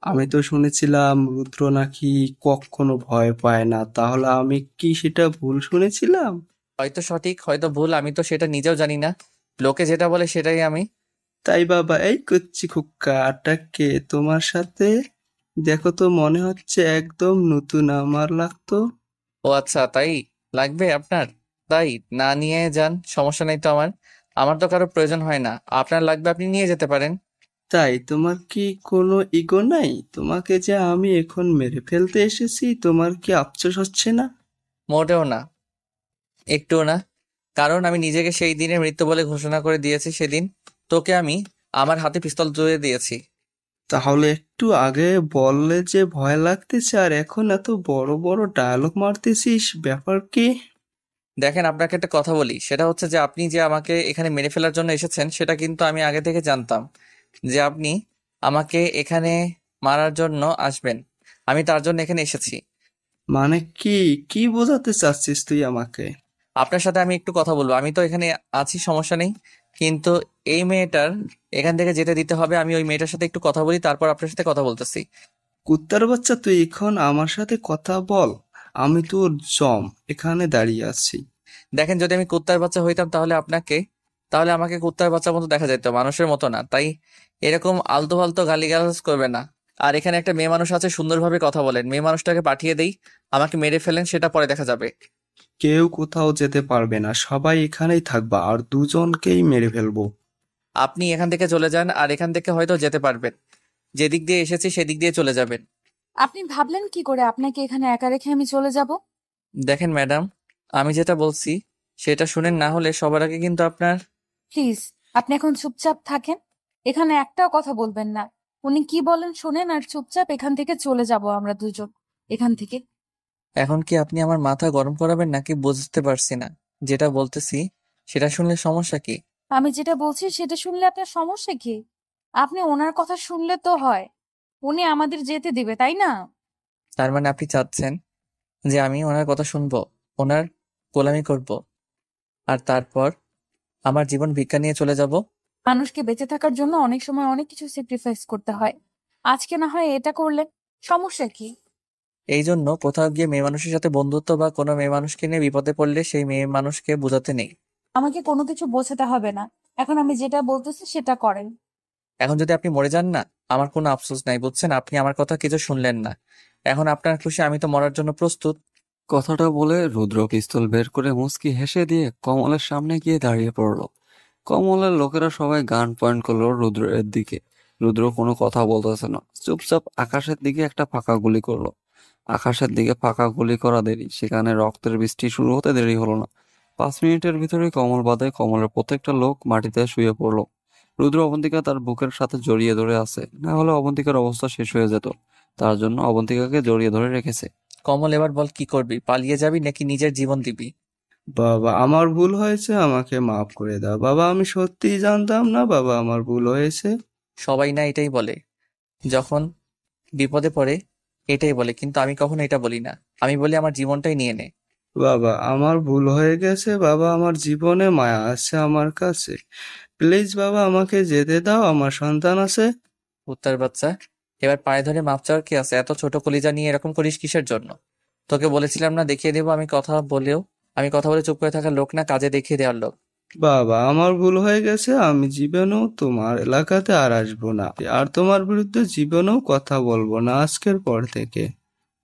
আমি তো শুনেছিলাম রুদ্র নাকি কখনো ভয় পায় না, তাহলে আমি কি সেটা ভুল শুনেছিলাম? হয়তো সঠিক, হয়তো ভুল, আমি তো সেটা নিজেও জানি না। লোকে যেটা বলে সেটাই আমি। তাই বাবা, এই করছি খোকা, আটাকে তোমার সাথে দেখো তো মনে হচ্ছে একদম নতুন আমার লাগতো। ও আচ্ছা, তাই লাগবে আপনার? তাই না, নিয়ে যান, সমস্যা নেই তো আমার। আমার তো কারো প্রয়োজন হয় না, আপনার লাগবে আপনি নিয়ে যেতে পারেন। তাই তোমার কি কোনো ইগো নাই? তোমাকে যে আমি এখন মেরে ফেলতে এসেছি, তোমার কি আফসোস হচ্ছে না? মোটেও না, একটুও না। কারণ আমি নিজেকে সেই দিনের মৃত্যু বলে ঘোষণা করে দিয়েছি সেদিন। তোকে আমি আমার হাতে পিস্তল তুলে দিয়েছি। তাহলে একটু আগে বললে যে ভয় লাগতেছে, আর এখন এত বড় বড় ডায়লগ মারতেছিস, ব্যাপার কি? দেখেন, আপনাকে একটা কথা বলি, সেটা হচ্ছে যে আপনি যে আমাকে এখানে মেরে ফেলার জন্য এসেছেন সেটা কিন্তু আমি আগে থেকে জানতাম যে আপনি আমাকে এখানে মারার জন্য আসবেন। আমি তার জন্য এখানে এসেছি। মানে কি কি বোঝাতে চাচ্ছিস তুই আমাকে? আপনার সাথে আমি একটু কথা বলবো। আমি তো এখানে আছি, সমস্যা নেই, কিন্তু এই মেয়েটার এখান থেকে যেতে দিতে হবে। আমি ওই মেয়েটার সাথে একটু কথা বলি, তারপর আপনার সাথে কথা বলতেছি। কুত্তার বাচ্চা, তুই এখন আমার সাথে কথা বল। আমি তোর জম এখানে দাঁড়িয়ে আছি। দেখেন, যদি আমি কুত্তার বাচ্চা হইতাম তাহলে আমাকে কুত্তার বাচ্চার মতো দেখা যেত, মানুষের মতো না। তাই এরকম আলতু ফালতু গালিগালাজ করবে না। আর এখানে একটা মেয়ে মানুষ আছে, সুন্দরভাবে কথা বলেন। মেয়ে মানুষটাকে পাঠিয়ে দেই, আমাকে মেরে ফেলেন, সেটা পরে দেখা যাবে। কেউ কোথাও যেতে পারবে না, সবাই এখানেই থাকবা আর দুজনকেই মেরে ফেলবো। আপনি এখান থেকে চলে যান, আর এখান থেকে হয়তো যেতে পারবেন। যেদিক দিয়ে এসেছি সেদিক দিয়ে চলে যাবেন। আপনি ভাবলেন কি করে আপনাকে এখানে একা রেখে আমি চলে যাব? দেখেন ম্যাডাম, আমি যেটা বলছি সেটা শুনেন, না হলে সবার আগে কিন্তু আপনার। প্লিজ, আপনি এখন চুপচাপ থাকেন। এখানে একটাও কথা বলবেন না। উনি কি বলেন শোনেন, আর চুপচাপ এখান থেকে চলে যাব আমরা দুজন এখান থেকে। এখন কি আপনি আমার মাথা গরম করাবেন নাকি বুঝতে পারছি না। যেটা বলতেছি সেটা শুনলে সমস্যা কি? আমি যেটা বলছি সেটা শুনলে আপনার সমস্যা কি? আপনি ওনার কথা শুনলে তো হয়, উনি আমাদের যেতে দিবে, তাই না? তার মানে আপনি চাচ্ছেন যে আমি ওনার কথা শুনবো, ওনার গোলামি করব, আর তারপর আমার জীবন ভিক্ষা নিয়ে চলে যাব? মানুষকে বেঁচে থাকার জন্য অনেক সময় অনেক কিছু স্যাক্রিফাইস করতে হয়। আজকে না হয় এটা করলে, সমস্যা কি? এই জন্য কোথাও গিয়ে মেয়ে মানুষের সাথে বন্ধুত্ব বা কোনো মেয়ে মানুষকে নিয়ে বিপদে পড়লে সেই মেয়ে মানুষকে বোঝাতে নেই। আমাকে কোনো কিছু বোঝাতে হবে না। এখন আমি যেটা বলতেছি সেটা করেন। এখন যদি আপনি মরে যান না, আমার কোনো আফসোস নাই, বুঝছেন? আপনি আমার কথা কিছু শুনলেন না। এখন আপনার খুশি, আমি তো মরার জন্য প্রস্তুত। কথাটা বলে রুদ্র পিস্তল বের করে মুচকি হেসে দিয়ে কমলের সামনে গিয়ে দাঁড়িয়ে পড়লো। কমলের লোকেরা সবাই গান পয়েন্ট করলো রুদ্রের দিকে। রুদ্র কোনো কথা বলতেছে না, চুপচাপ আকাশের দিকে একটা ফাঁকা গুলি করলো। আকাশের দিকে ফাঁকা গুলি করা দেরি, সেখানে রক্তের বৃষ্টি শুরু হতে দেরি হলো না। 5 মিনিটের ভিতরে কমল বাদে কমলের প্রত্যেকটা লোক মাটিতে শুয়ে পড়লো। রুদ্র অবন্তিকা তার বুকের সাথে জড়িয়ে ধরে আছে, না হলে অবন্তিকার অবস্থা শেষ হয়ে যেত। তার জন্য অবন্তিকাকে জড়িয়ে ধরে রেখেছে। কমল, এবার বল, কি করবি? পালিয়ে যাবি নাকি নিজের জীবন দিবি? বাবা, আমার ভুল হয়েছে, আমাকে মাফ করে দাও বাবা। আমি সত্যিই জানতাম না বাবা, আমার ভুল হয়েছে। সবাই না এটাই বলে, যখন বিপদে পড়ে এটাই বলে, কিন্তু আমি কখনো এটা বলি না। আমি বলি আমার জীবনটাই নিয়ে নে। বাবা, আমার ভুল হয়ে গেছে বাবা, আমার জীবনে মায়া আছে আমার কাছে। প্লিজ বাবা, আমাকে যেতে দাও, আমার সন্তান আছে। কুত্তার বাচ্চা, এবার পায়ে ধরে মাপ চাওয়ার কি আছে? এত ছোট কলিজা নিয়ে এরকম করিস কিসের জন্য? তোকে বলেছিলাম না দেখিয়ে দেবো? আমি কথা বলে চুপ করে থাকার লোক না, কাজে দেখিয়ে দেওয়ার লোক। বাবা, আমার ভুল হয়ে গেছে, আমি জীবনেও তোমার এলাকাতে আর আসবো না, আর তোমার বিরুদ্ধে জীবনেও কথা বলবো না আজকের পর থেকে।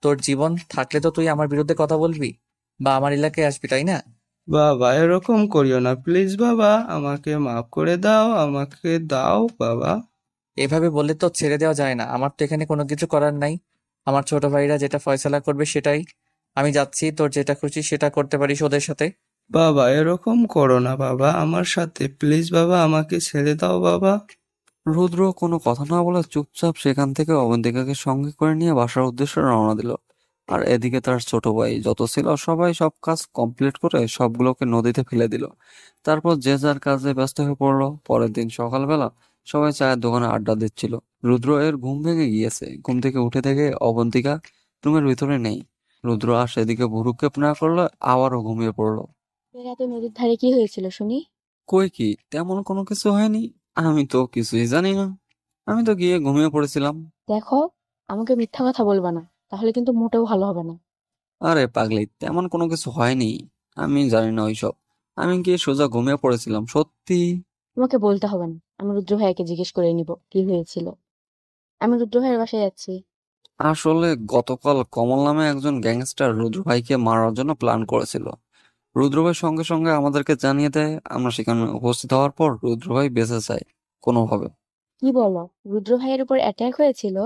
তোর জীবন থাকলে তো তুই আমার বিরুদ্ধে কথা বলবি বা আমার এলাকায় আসবি, তাই না? বাবা, এরকম করিও না প্লিজ বাবা, আমাকে মাফ করে দাও, আমাকে দাও বাবা। এভাবে বললে তো ছেড়ে দেওয়া যায় না। আমার তো এখানে কোনো কিছু করার নাই। আমার ছোট ভাইরা যেটা ফয়সালা করবে সেটাই। আমি যাচ্ছি, তোর যেটা খুশি সেটা করতে পারিস ওদের সাথে। বাবা, এরকম করো না বাবা আমার সাথে, প্লিজ বাবা, আমাকে ছেড়ে দাও বাবা। রুদ্র কোনো কথা না বলে চুপচাপ সেখান থেকে অবন্তিকাকে সঙ্গে করে নিয়ে বাসার উদ্দেশ্যে রওনা দিল। আর এদিকে তার ছোট ভাই যত ছিল সবাই সব কাজ কমপ্লিট করে সবগুলোকে নদীতে ফেলে দিল। তারপর যে যার কাজে ব্যস্ত হয়ে পড়লো। পরের দিন সকালবেলা সবাই চায়ের দোকানে আড্ডা দিচ্ছিল। রুদ্র এর ঘুম ভেঙে গিয়েছে। ঘুম থেকে উঠে দেখে অবন্তিকা রুমের ভিতরে নেই। রুদ্র আর সেদিকে ভ্রুক্ষেপ না করলে আবারও ঘুমিয়ে পড়লো। রাতে নদীর ধারে কি হয়েছিল শুনি? কই কি তেমন কোনো কিছু হয়নি, আমি তো কিছুই জানি না। আমি তো গিয়ে ঘুমিয়ে পড়েছিলাম। দেখো, আমাকে মিথ্যা কথা বলবা না, তাহলে কিন্তু মোটেও ভালো হবে না। আরে পাগলি, তেমন কোনো কিছু হয়নি, আমি জানি না ওইসব। আমি গিয়ে সোজা ঘুমিয়ে পড়েছিলাম সত্যি। তোমাকে বলতে হবে না, আমি রুদ্র ভাইয়াকে জিজ্ঞেস করে নিব কি হয়েছিল। আমি রুদ্র ভাইয়ের বাসায় যাচ্ছি। আসলে গতকাল কমল নামে একজন গ্যাংস্টার রুদ্র ভাইকে মারার জন্য প্ল্যান করেছিল। রুদ্র ভাই সঙ্গে সঙ্গে আমাদেরকে জানিয়ে দেয়। আমরা সেখানে উপস্থিত হওয়ার পর রুদ্র ভাই বেঁচে যায় কোনোভাবে। কি বলো, রুদ্র ভাইয়ের উপর অ্যাটাক হয়েছিল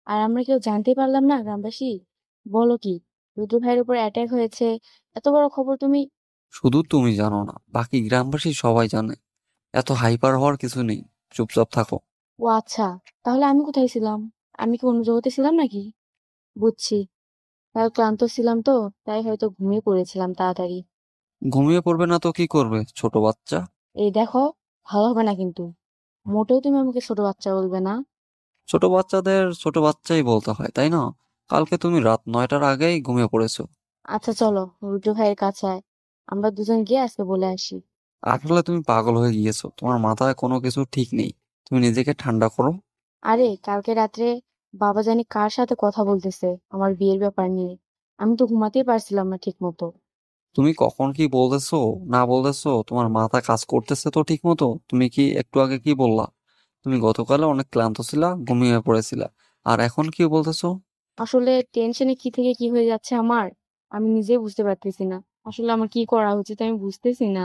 আর আমরা কেউ জানতে পারলাম না গ্রামবাসী? বলো কি, রুদ্র ভাইয়ের উপর অ্যাটাক হয়েছে, এত বড় খবর তুমি? শুধু তুমি জানো না, বাকি গ্রামবাসী সবাই জানে। এত হাইপার হওয়ার কিছু নেই, চুপচাপ থাকো। ও আচ্ছা, তাহলে আমি কোথায় ছিলাম? আমি কি অন্য জগতে ছিলাম নাকি? বুঝছি, তাই ক্লান্ত ছিলাম তো, তাই হয়তো ঘুমিয়ে পড়েছিলাম তাড়াতাড়ি। ঘুমিয়ে পড়বে না তো কি করবে ছোট বাচ্চা? এই দেখো, ভালো হবে না কিন্তু। মোটেও তুমি আমাকে ছোট বাচ্চা বলবে না। ছোট বাচ্চাদের ছোট বাচ্চাই বলতে হয়, তাই না? কালকে তুমি রাত 9টার আগেই ঘুমিয়ে পড়েছো। আচ্ছা চলো, রুদ্র ভাইয়ের কাছে আয়, আমরা দুজন গিয়ে আজকে বলে আসি। আসলে তুমি পাগল হয়ে গিয়েছো, তোমার মাথায় কোনো কিছু ঠিক নেই। তুমি নিজেকে ঠান্ডা করো। আরে কালকে রাত্রে বাবা জানি কার সাথে কথা বলতেছে আমার বিয়ের ব্যাপার নিয়ে। আমি তো ঘুমাতেই পারছিলাম না ঠিক মতো। তুমি কখন কি বলতেছো না বলতেছো তোমার মাথা কাজ করতেছে তো ঠিক মতো? তুমি কি একটু আগে কি বললা? তুমি গতকালে অনেক ক্লান্ত ছিলা, ঘুমিয়ে পড়েছিলা, আর এখন কি বলতেছো? আসলে টেনশনে কি থেকে কি হয়ে যাচ্ছে আমার, আমি নিজেই বুঝতে পারতেছি না। আসলে আমার কি করা উচিত আমি বুঝতেছি না।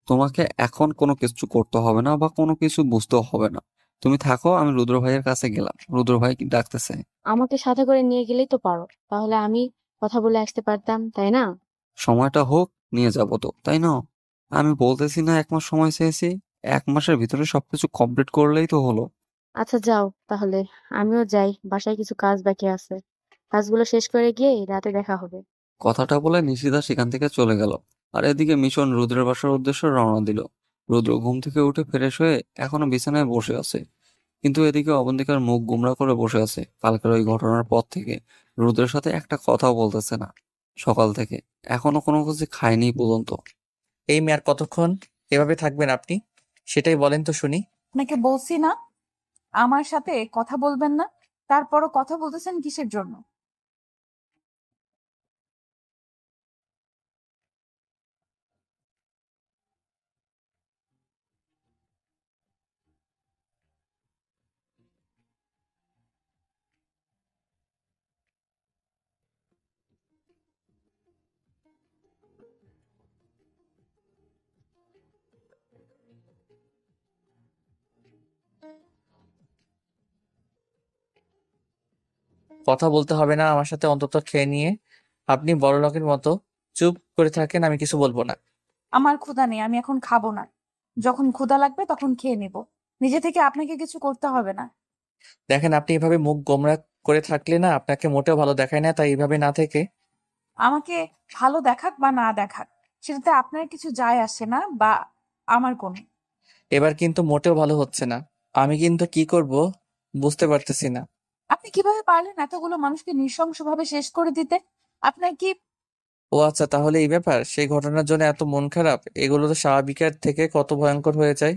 তোমাকে এখন কোনো কিছু করতে হবে না বা কোনো কিছু বুঝতেও হবে না। তুমি থাকো, আমি রুদ্র ভাইয়ের কাছে গেলাম, রুদ্র ভাই কি ডাকতেছে। আমাকে সাথে করে নিয়ে গেলেই তো পারো, তাহলে আমি কথা বলে আসতে পারতাম, তাই না? সময়টা হোক, নিয়ে যাবো তো, তাই না? আমি বলতেছি না 1 মাস সময় চেয়েছি, 1 মাসের ভিতরে সবকিছু কমপ্লিট করলেই তো হলো। আচ্ছা যাও তাহলে, আমিও যাই, বাসায় কিছু কাজ বাকি আছে, কাজগুলো শেষ করে গিয়ে রাতে দেখা হবে। কথাটা বলে নিশিতা সেখান থেকে চলে গেল। আর এদিকে মিশন রুদ্রের বাসার উদ্দেশ্যে রওনা দিল। রুদ্র ঘুম থেকে উঠে ফ্রেশ হয়ে এখনো বিছানায় বসে আছে, কিন্তু এদিকে অবন্তিকার মুখ গোমড়া করে বসে আছে। কালকের ওই ঘটনার পর থেকে রুদ্রের সাথে একটা কথাও বলতেছে না, সকাল থেকে এখনো কোনো কিছু খায়নি পর্যন্ত। এই মেয়ে আর কতক্ষণ এভাবে থাকবেন আপনি? সেটাই বলেন তো শুনি। আপনাকে বলছি না আমার সাথে কথা বলবেন না, তারপরও কথা বলতেছেন কিসের জন্য? কথা বলতে হবে না আমার সাথে, অন্তত খেয়ে নিয়ে আপনি বড়লোকের মতো চুপ করে থাকেন, আমি কিছু বলবো না। আমার ক্ষুধা নেই, আমি এখন খাবো না। যখন ক্ষুধা লাগবে তখন খেয়ে নেব। নিজে থেকে আপনাকে কিছু করতে হবে না। দেখেন, আপনি এভাবে মুখ গোমড়া করে থাকলে না আপনাকে মোটেও ভালো দেখায় না, তাই এইভাবে না থেকে। আমাকে ভালো দেখাক বা না দেখাক, সেটাতে আপনার কিছু যায় আসে না, বা আমার কোনো। এবার কিন্তু মোটেও ভালো হচ্ছে না। আমি কিন্তু কি করব বুঝতে পারতেছি না। আপনি কিভাবে পারলেন এতগুলো মানুষকে নৃশংসভাবে শেষ করে দিতে? আপনার কি ও আচ্ছা, তাহলে এই ব্যাপার। সেই ঘটনার জন্য এত মন খারাপ? এগুলো তো স্বাভাবিকের থেকে কত ভয়ঙ্কর হয়ে যায়।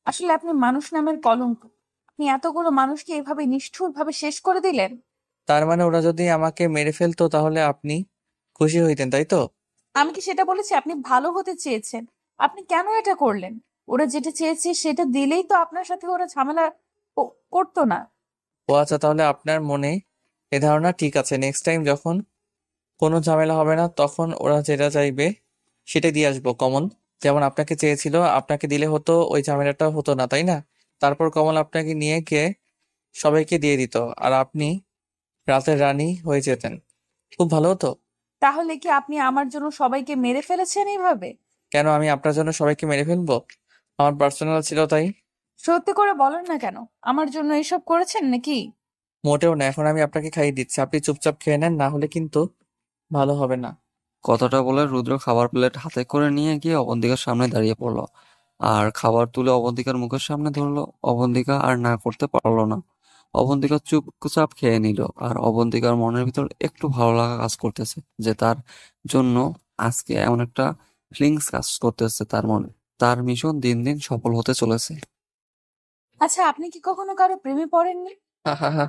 আসলে আপনি মানুষ নামের কলঙ্ক। আপনি এতগুলো মানুষকে এভাবে নিষ্ঠুরভাবে শেষ করে দিলেন। তার মানে ওরা যদি আমাকে মেরে ফেলতো তাহলে আপনি খুশি হইতেন, তাই তো? আমি কি সেটা বলেছি? আপনি ভালো হতে চেয়েছেন। আপনি কেন এটা করলেন? ওরা যেটা চেয়েছে সেটা দিলেই তো আপনার সাথে ওরা ঝামেলা করতো না। ও আচ্ছা, তাহলে আপনার মনে এ ধারণা ঠিক আছে। নেক্সট টাইম যখন কোনো ঝামেলা হবে না তখন ওরা যেটা চাইবে সেটাই দিয়ে আসবো। কমল যেমন আপনাকে চেয়েছিল, আপনাকে দিলে হতো, ওই ঝামেলাটা হতো না, তাই না? তারপর কমল আপনাকে নিয়ে গিয়ে সবাইকে দিয়ে দিত, আর আপনি রাতের রানী হয়ে যেতেন। খুব ভালো হতো। তাহলে কি আপনি আমার জন্য সবাইকে মেরে ফেলেছেন এইভাবে? কেন আমি আপনার জন্য সবাইকে মেরে ফেলবো? আমার পার্সোনাল ছিল তাই। সত্যি করে বলেন না কেন, আমার জন্য এসব করেছেন নাকি? মোটেও না, এখন আমি আপনাকে খাইয়ে দিচ্ছি, আপনি চুপচাপ খেয়ে নেন, না হলে কিন্তু ভালো হবে না। কথাটা বলে রুদ্র খাবার প্লেট হাতে করে নিয়ে গিয়ে অবন্তিকার সামনে দাঁড়িয়ে পড়লো, আর খাবার তুলে অবন্তিকার মুখের সামনে ধরলো। অবন্তিকা আর না করতে পারলো না। অবন্তিকা চুপচাপ খেয়ে নিল, আর অবন্তিকার মনের ভিতর একটু ভালো লাগা কাজ করতেছে যে তার জন্য আজকে এমন একটা ফিলিংস কাজ করতেছে তার মনে। তার মিশন দিন দিন সফল হতে চলেছে। আচ্ছা, আপনি কি কখনো কারো প্রেমে পড়েননি? হা হা হা।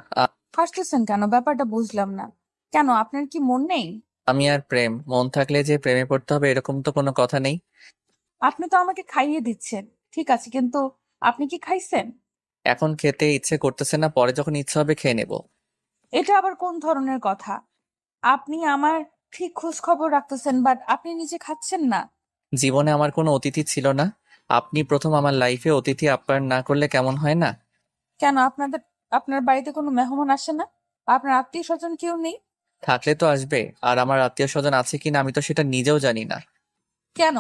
হাসতেছেন কেন? ব্যাপারটা বুঝলাম না। কেন, আপনার কি মন নেই? আমি আর প্রেম, মন থাকলে যে প্রেমে পড়তে হবে এরকম তো কোনো কথা নেই। আপনি তো আমাকে খাইয়ে দিচ্ছেন, ঠিক আছে, কিন্তু আপনি কি খাইছেন? এখন খেতে ইচ্ছে করতেছে না, পরে যখন ইচ্ছা হবে খেয়ে নেব। এটা আবার কোন ধরনের কথা? আপনি আমার ঠিক খোঁজ খবর রাখতেছেন, বাট আপনি নিজে খাচ্ছেন না। জীবনে আমার কোনো অতিথি ছিল না, আপনি প্রথম আমার লাইফে অতিথি আপ্যায়ন না করলে কেমন হয় না? কেন, আপনার বাড়িতে কোনো মেহমান আসে না? আপনার আত্মীয় স্বজন কেউ নেই? থাকলে তো আসবে, আর আমার আত্মীয় স্বজন আছে কিনা আমি তো সেটা নিজেও জানি না। কেন,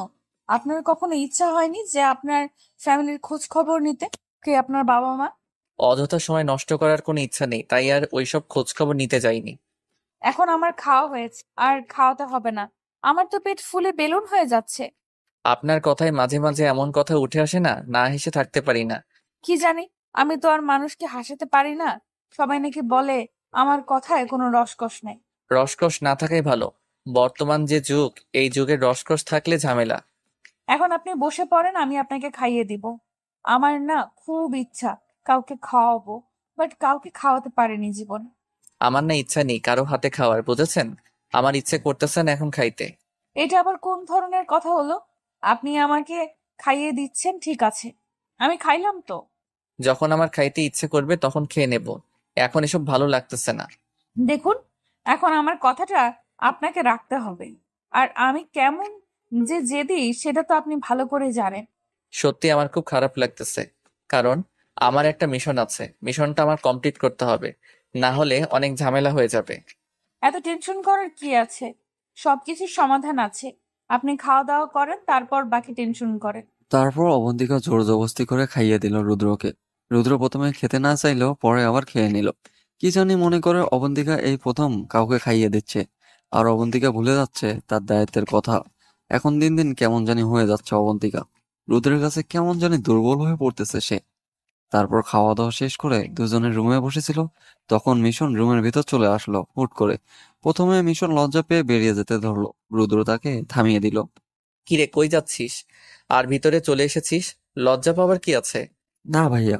আপনার কখনো ইচ্ছা হয়নি যে আপনার ফ্যামিলির খোঁজ খবর নিতে? কে আপনার বাবা মা? অযথা সময় নষ্ট করার কোনো ইচ্ছা নেই, তাই আর ওইসব খোঁজ খবর নিতে যাইনি। এখন আমার খাওয়া হয়েছে, আর খাওয়াতে হবে না। আমার তো পেট ফুলে বেলুন হয়ে যাচ্ছে। আপনার কথায় মাঝে মাঝে এমন কথা উঠে আসে না, না হেসে থাকতে পারি না। কি জানি, আমি তো আর মানুষকে হাসাতে পারি না। সবাই নাকি বলে আমার কথায় কোনো রসকস নেই। রসকস না থাকাই ভালো। বর্তমান যে যুগ, এই যুগে রসকস থাকলে ঝামেলা। এখন আপনি বসে পড়েন, আমি আপনাকে খাইয়ে দিব। আমার না খুব ইচ্ছা কাউকে খাওয়াবো, বাট কাউকে খাওয়াতে পারিনি জীবন। আমার না ইচ্ছা নেই কারো হাতে খাওয়ার, বুঝেছেন? আমার ইচ্ছে করতেছেন এখন খাইতে। এটা আবার কোন ধরনের কথা হলো? আপনি আমাকে খাইয়ে দিচ্ছেন, ঠিক আছে, আমি খাইলাম তো। যখন আমার খাইতে ইচ্ছে করবে তখন খেয়ে নেব, এখন এসব ভালো লাগতেছে না। দেখুন, এখন আমার কথাটা আপনাকে রাখতে হবে। আর আমি কেমন যে জেদি সেটা তো আপনি ভালো করে জানেন। সত্যি আমার খুব খারাপ লাগতেছে, কারণ আমার একটা মিশন আছে, মিশনটা আমার কমপ্লিট করতে হবে, না হলে অনেক ঝামেলা হয়ে যাবে। এত টেনশন করার কি আছে? সবকিছুর সমাধান আছে। আপনি খাওয়া দাওয়া করেন, তারপর বাকি টেনশন করেন। তারপর অবন্তিকা জোর জবরদস্তি করে খাইয়ে দিল রুদ্রকে। রুদ্র প্রথমে খেতে না চাইলেও পরে আবার খেয়ে নিল। কি জানি মনে করে অবন্তিকা এই প্রথম কাউকে খাইয়ে দিচ্ছে। আর অবন্তিকা ভুলে যাচ্ছে তার দায়িত্বের কথা। এখন দিন দিন কেমন জানি হয়ে যাচ্ছে অবন্তিকা। রুদ্রের কাছে কেমন জানি দুর্বল হয়ে পড়তেছে সে। তারপর খাওয়া দাওয়া শেষ করে দুজনের রুমে বসেছিল, তখন মিশন রুমের ভিতর চলে আসলো হুট করে। প্রথমে মিশন লজ্জা পেয়ে বেরিয়ে যেতে ধরলো, রুদ্র তাকে থামিয়ে দিল। কিরে, কই যাচ্ছিস? আর ভিতরে চলে এসেছিস, লজ্জা পাওয়ার কি আছে? না ভাইয়া,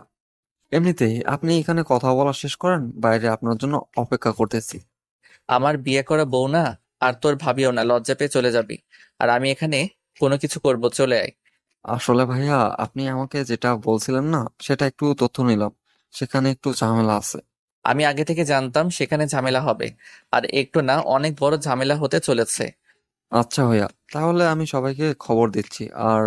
এমনিতেই আপনি এখানে কথা বলা শেষ করেন, বাইরে আপনার জন্য অপেক্ষা করতেছি। আমার বিয়ে করা বউ না, আর তোর ভাবিও না, লজ্জা পেয়ে চলে যাবি। আর আমি এখানে কোনো কিছু করব, চলে আয়। আসলে ভাইয়া, আপনি আমাকে যেটা বলছিলেন না, সেটা একটু তথ্য নিলাম, সেখানে একটু ঝামেলা আছে। আমি আগে থেকে জানতাম সেখানে ঝামেলা হবে, আর একটু না অনেক বড় ঝামেলা হতে চলেছে। আচ্ছা ভাইয়া, তাহলে আমি সবাইকে খবর দিচ্ছি। আর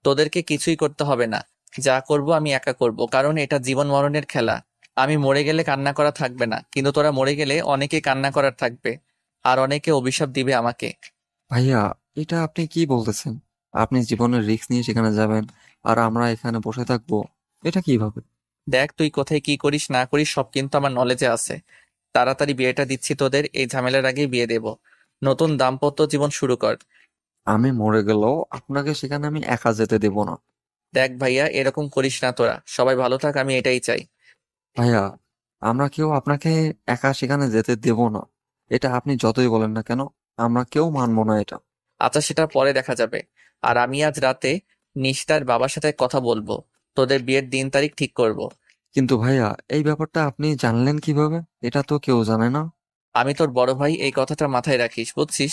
তোদেরকে কিছুই করতে হবে না, যা করব আমি একা করব, কারণ এটা জীবন মরণের খেলা। আমি মরে গেলে কান্না করা থাকবে না, কিন্তু তোরা মরে গেলে অনেকে কান্না করার থাকবে, আর অনেকে অভিশাপ দিবে আমাকে। ভাইয়া, এটা আপনি কি বলতেছেন? আপনি জীবনের রিস্ক নিয়ে সেখানে যাবেন, আর আমরা এখানে বসে থাকবো? এটা কিভাবে? দেখ, তুই কোথায় কি করিস না করিস সব কিন্তু আমার নলেজে আছে। তাড়াতাড়ি বিয়েটা দিচ্ছি তোদের, এই ঝামেলার আগেই বিয়ে দেব। নতুন দাম্পত্য জীবন শুরু কর। আমি মরে গেলেও আপনাকে সেখানে আমি একা যেতে দেব না। দেখ ভাইয়া, এরকম করিস না তোরা, সবাই ভালো থাক, আমি এটাই চাই। ভাইয়া, আমরা কেউ আপনাকে একা সেখানে যেতে দেব না। এটা আপনি যতই বলেন না কেন, আমরা কেউ মানবো না এটা। আচ্ছা, সেটা পরে দেখা যাবে। আর আমি আজ রাতে নিশিতার বাবার সাথে কথা বলবো, তোদের বিয়ের দিন তারিখ ঠিক করব। কিন্তু ভাইয়া, এই ব্যাপারটা আপনি জানলেন কিভাবে? এটা তো কেউ জানে না। আমি তোর বড় ভাই, এই কথাটা মাথায় রাখিস, বুঝছিস?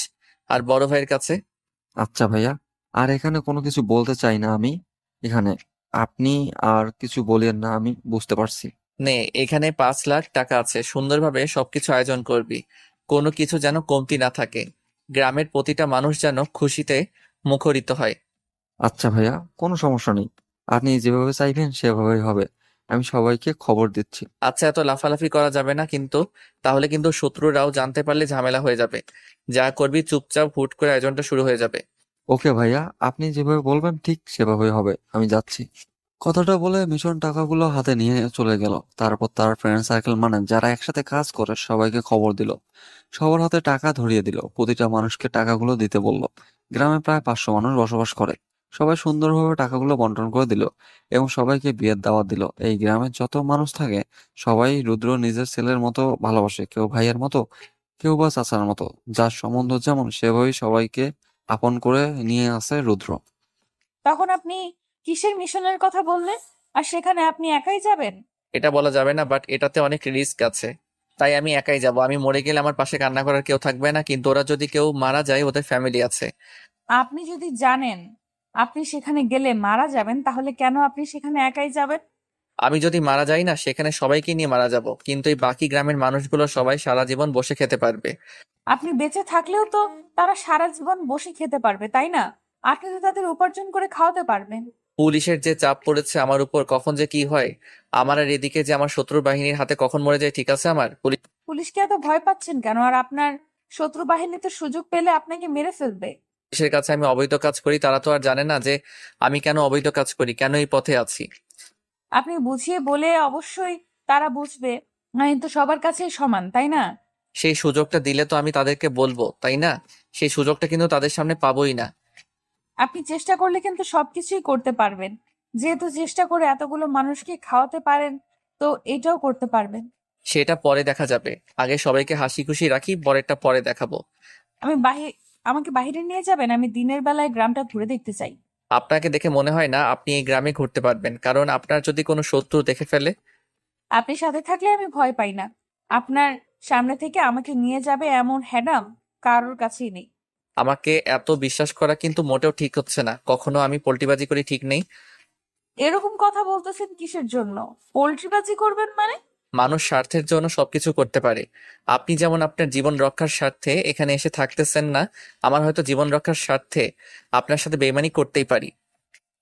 আর বড় ভাইয়ের কাছে আচ্ছা ভাইয়া, আর এখানে কোনো কিছু বলতে চাই না আমি। এখানে আপনি আর কিছু বলেন না, আমি বুঝতে পারছি। নে, এখানে 5 লাখ টাকা আছে, সুন্দরভাবে সবকিছু আয়োজন করবি, কোনো কিছু যেন কমতি না থাকে। গ্রামের প্রতিটা মানুষ যেন খুশিতে মুখরিত হয়। আচ্ছা ভাইয়া, কোনো সমস্যা নেই। আপনি যেভাবে চাইবেন সেভাবেই হবে। আমি সবাইকে খবর দিচ্ছি। আচ্ছা, এত লাফালাফি করা যাবে না কিন্তু, তাহলে কিন্তু শত্রুরাও জানতে পারলে ঝামেলা হয়ে যাবে। যা করবি চুপচাপ হুট করে আয়োজনটা শুরু হয়ে যাবে। ওকে ভাইয়া, আপনি যেভাবে বলবেন ঠিক সেভাবেই হবে, আমি যাচ্ছি। কথাটা বলে মিশন টাকাগুলো হাতে নিয়ে চলে গেল। তারপর তার ফ্রেন্ড সার্কেল মানে যারা একসাথে কাজ করে সবাইকে খবর দিল। সবার হাতে টাকা ধরিয়ে দিল, প্রতিটা মানুষকে টাকাগুলো দিতে বলল। গ্রামে প্রায় 500 মানুষ বসবাস করে। সবাই সুন্দরভাবে টাকাগুলো বন্টন করে দিল এবং সবাইকে বিয়ের দাওয়াত দিল। এই গ্রামে যত মানুষ থাকে সবাই রুদ্র নিজের ছেলের মতো ভালোবাসে, কেউ ভাইয়ের মতো, কেউ বা চাচার মতো। যার সম্বন্ধ যেমন সেভাবেই সবাইকে আপন করে নিয়ে আসে রুদ্র। তখন আপনি কিসের মিশনের কথা বললেন? আর সেখানে আপনি একাই যাবেন? এটা বলা যাবে না, বাট এটাতে অনেক রিস্ক আছে, তাই আমি একাই যাব। আমি মরে গেলে আমার পাশে কান্না করার কেউ থাকবে না, কিন্তু ওরা যদি কেউ মারা যায় ওদের ফ্যামিলি আছে। আপনি যদি জানেন আপনি সেখানে গেলে মারা যাবেন, তাহলে কেন আপনি সেখানে একাই যাবেন? আমি যদি মারা যাই না, সেখানে সবাইকে নিয়ে মারা যাব, কিন্তু এই বাকি গ্রামের মানুষগুলো সবাই সারা জীবন বসে খেতে পারবে। আপনি বেঁচে থাকলেও তো তারা সারা জীবন বসে খেতে পারবে, তাই না? আপনি তো তাদের উপার্জন করে খাওয়াতে পারবেন। পুলিশের যে চাপ পড়েছে আমার উপর, কখন যে কি হয়। আমার আর এদিকে যে আমার শত্রু বাহিনীর হাতে কখন মরে যায়, ঠিক আছে? আমার পুলিশকে এত ভয় পাচ্ছেন কেন? আর আপনার শত্রু বাহিনী তো সুযোগ পেলে আপনাকে মেরে ফেলবে। পুলিশের কাছে আমি অবৈধ কাজ করি, তারা তো আর জানে না যে আমি কেন অবৈধ কাজ করি, কেন এই পথে আছি। আপনি বুঝিয়ে বলে অবশ্যই তারা বুঝবে, কিন্তু সবার কাছে সমান, তাই না? সেই সুযোগটা দিলে তো আমি তাদেরকে বলবো, তাই না? সেই সুযোগটা কিন্তু তাদের সামনে পাবোই না। আপনি চেষ্টা করলে কিন্তু সবকিছুই করতে পারবেন। যেহেতু চেষ্টা করে এতগুলো মানুষকে খাওয়াতে পারেন, তো এটাও করতে পারবেন। সেটা পরে দেখা যাবে। আগে সবাইকে হাসি খুশি রাখি, পরেরটা পরে দেখাবো। আমি আমাকে বাইরে নিয়ে যাবেন? আমি দিনের বেলায় গ্রামটা ঘুরে দেখতে চাই। আপনাকে দেখে মনে হয় না আপনি এই গ্রামে ঘুরতে পারবেন, কারণ আপনার যদি কোনো শত্রু দেখে ফেলে। আপনি সাথে থাকলে আমি ভয় পাই না। আপনার সামনে থেকে আমাকে নিয়ে যাবে এমন হ্যাডাম কারোর কাছেই নেই। আমাকে এত বিশ্বাস করা কিন্তু মোটেও ঠিক হচ্ছে না। কখনো আমি পোল্টিবাজি করি ঠিক নেই। এরকম কথা বলতেছেন কিসের জন্য? পোল্ট্রিবাজি করবেন মানে? মানুষ স্বার্থের জন্য সবকিছু করতে পারে। আপনি যেমন আপনার জীবন রক্ষার স্বার্থে এখানে এসে থাকতেছেন না, আমার হয়তো জীবন রক্ষার স্বার্থে আপনার সাথে বেইমানি করতেই পারি।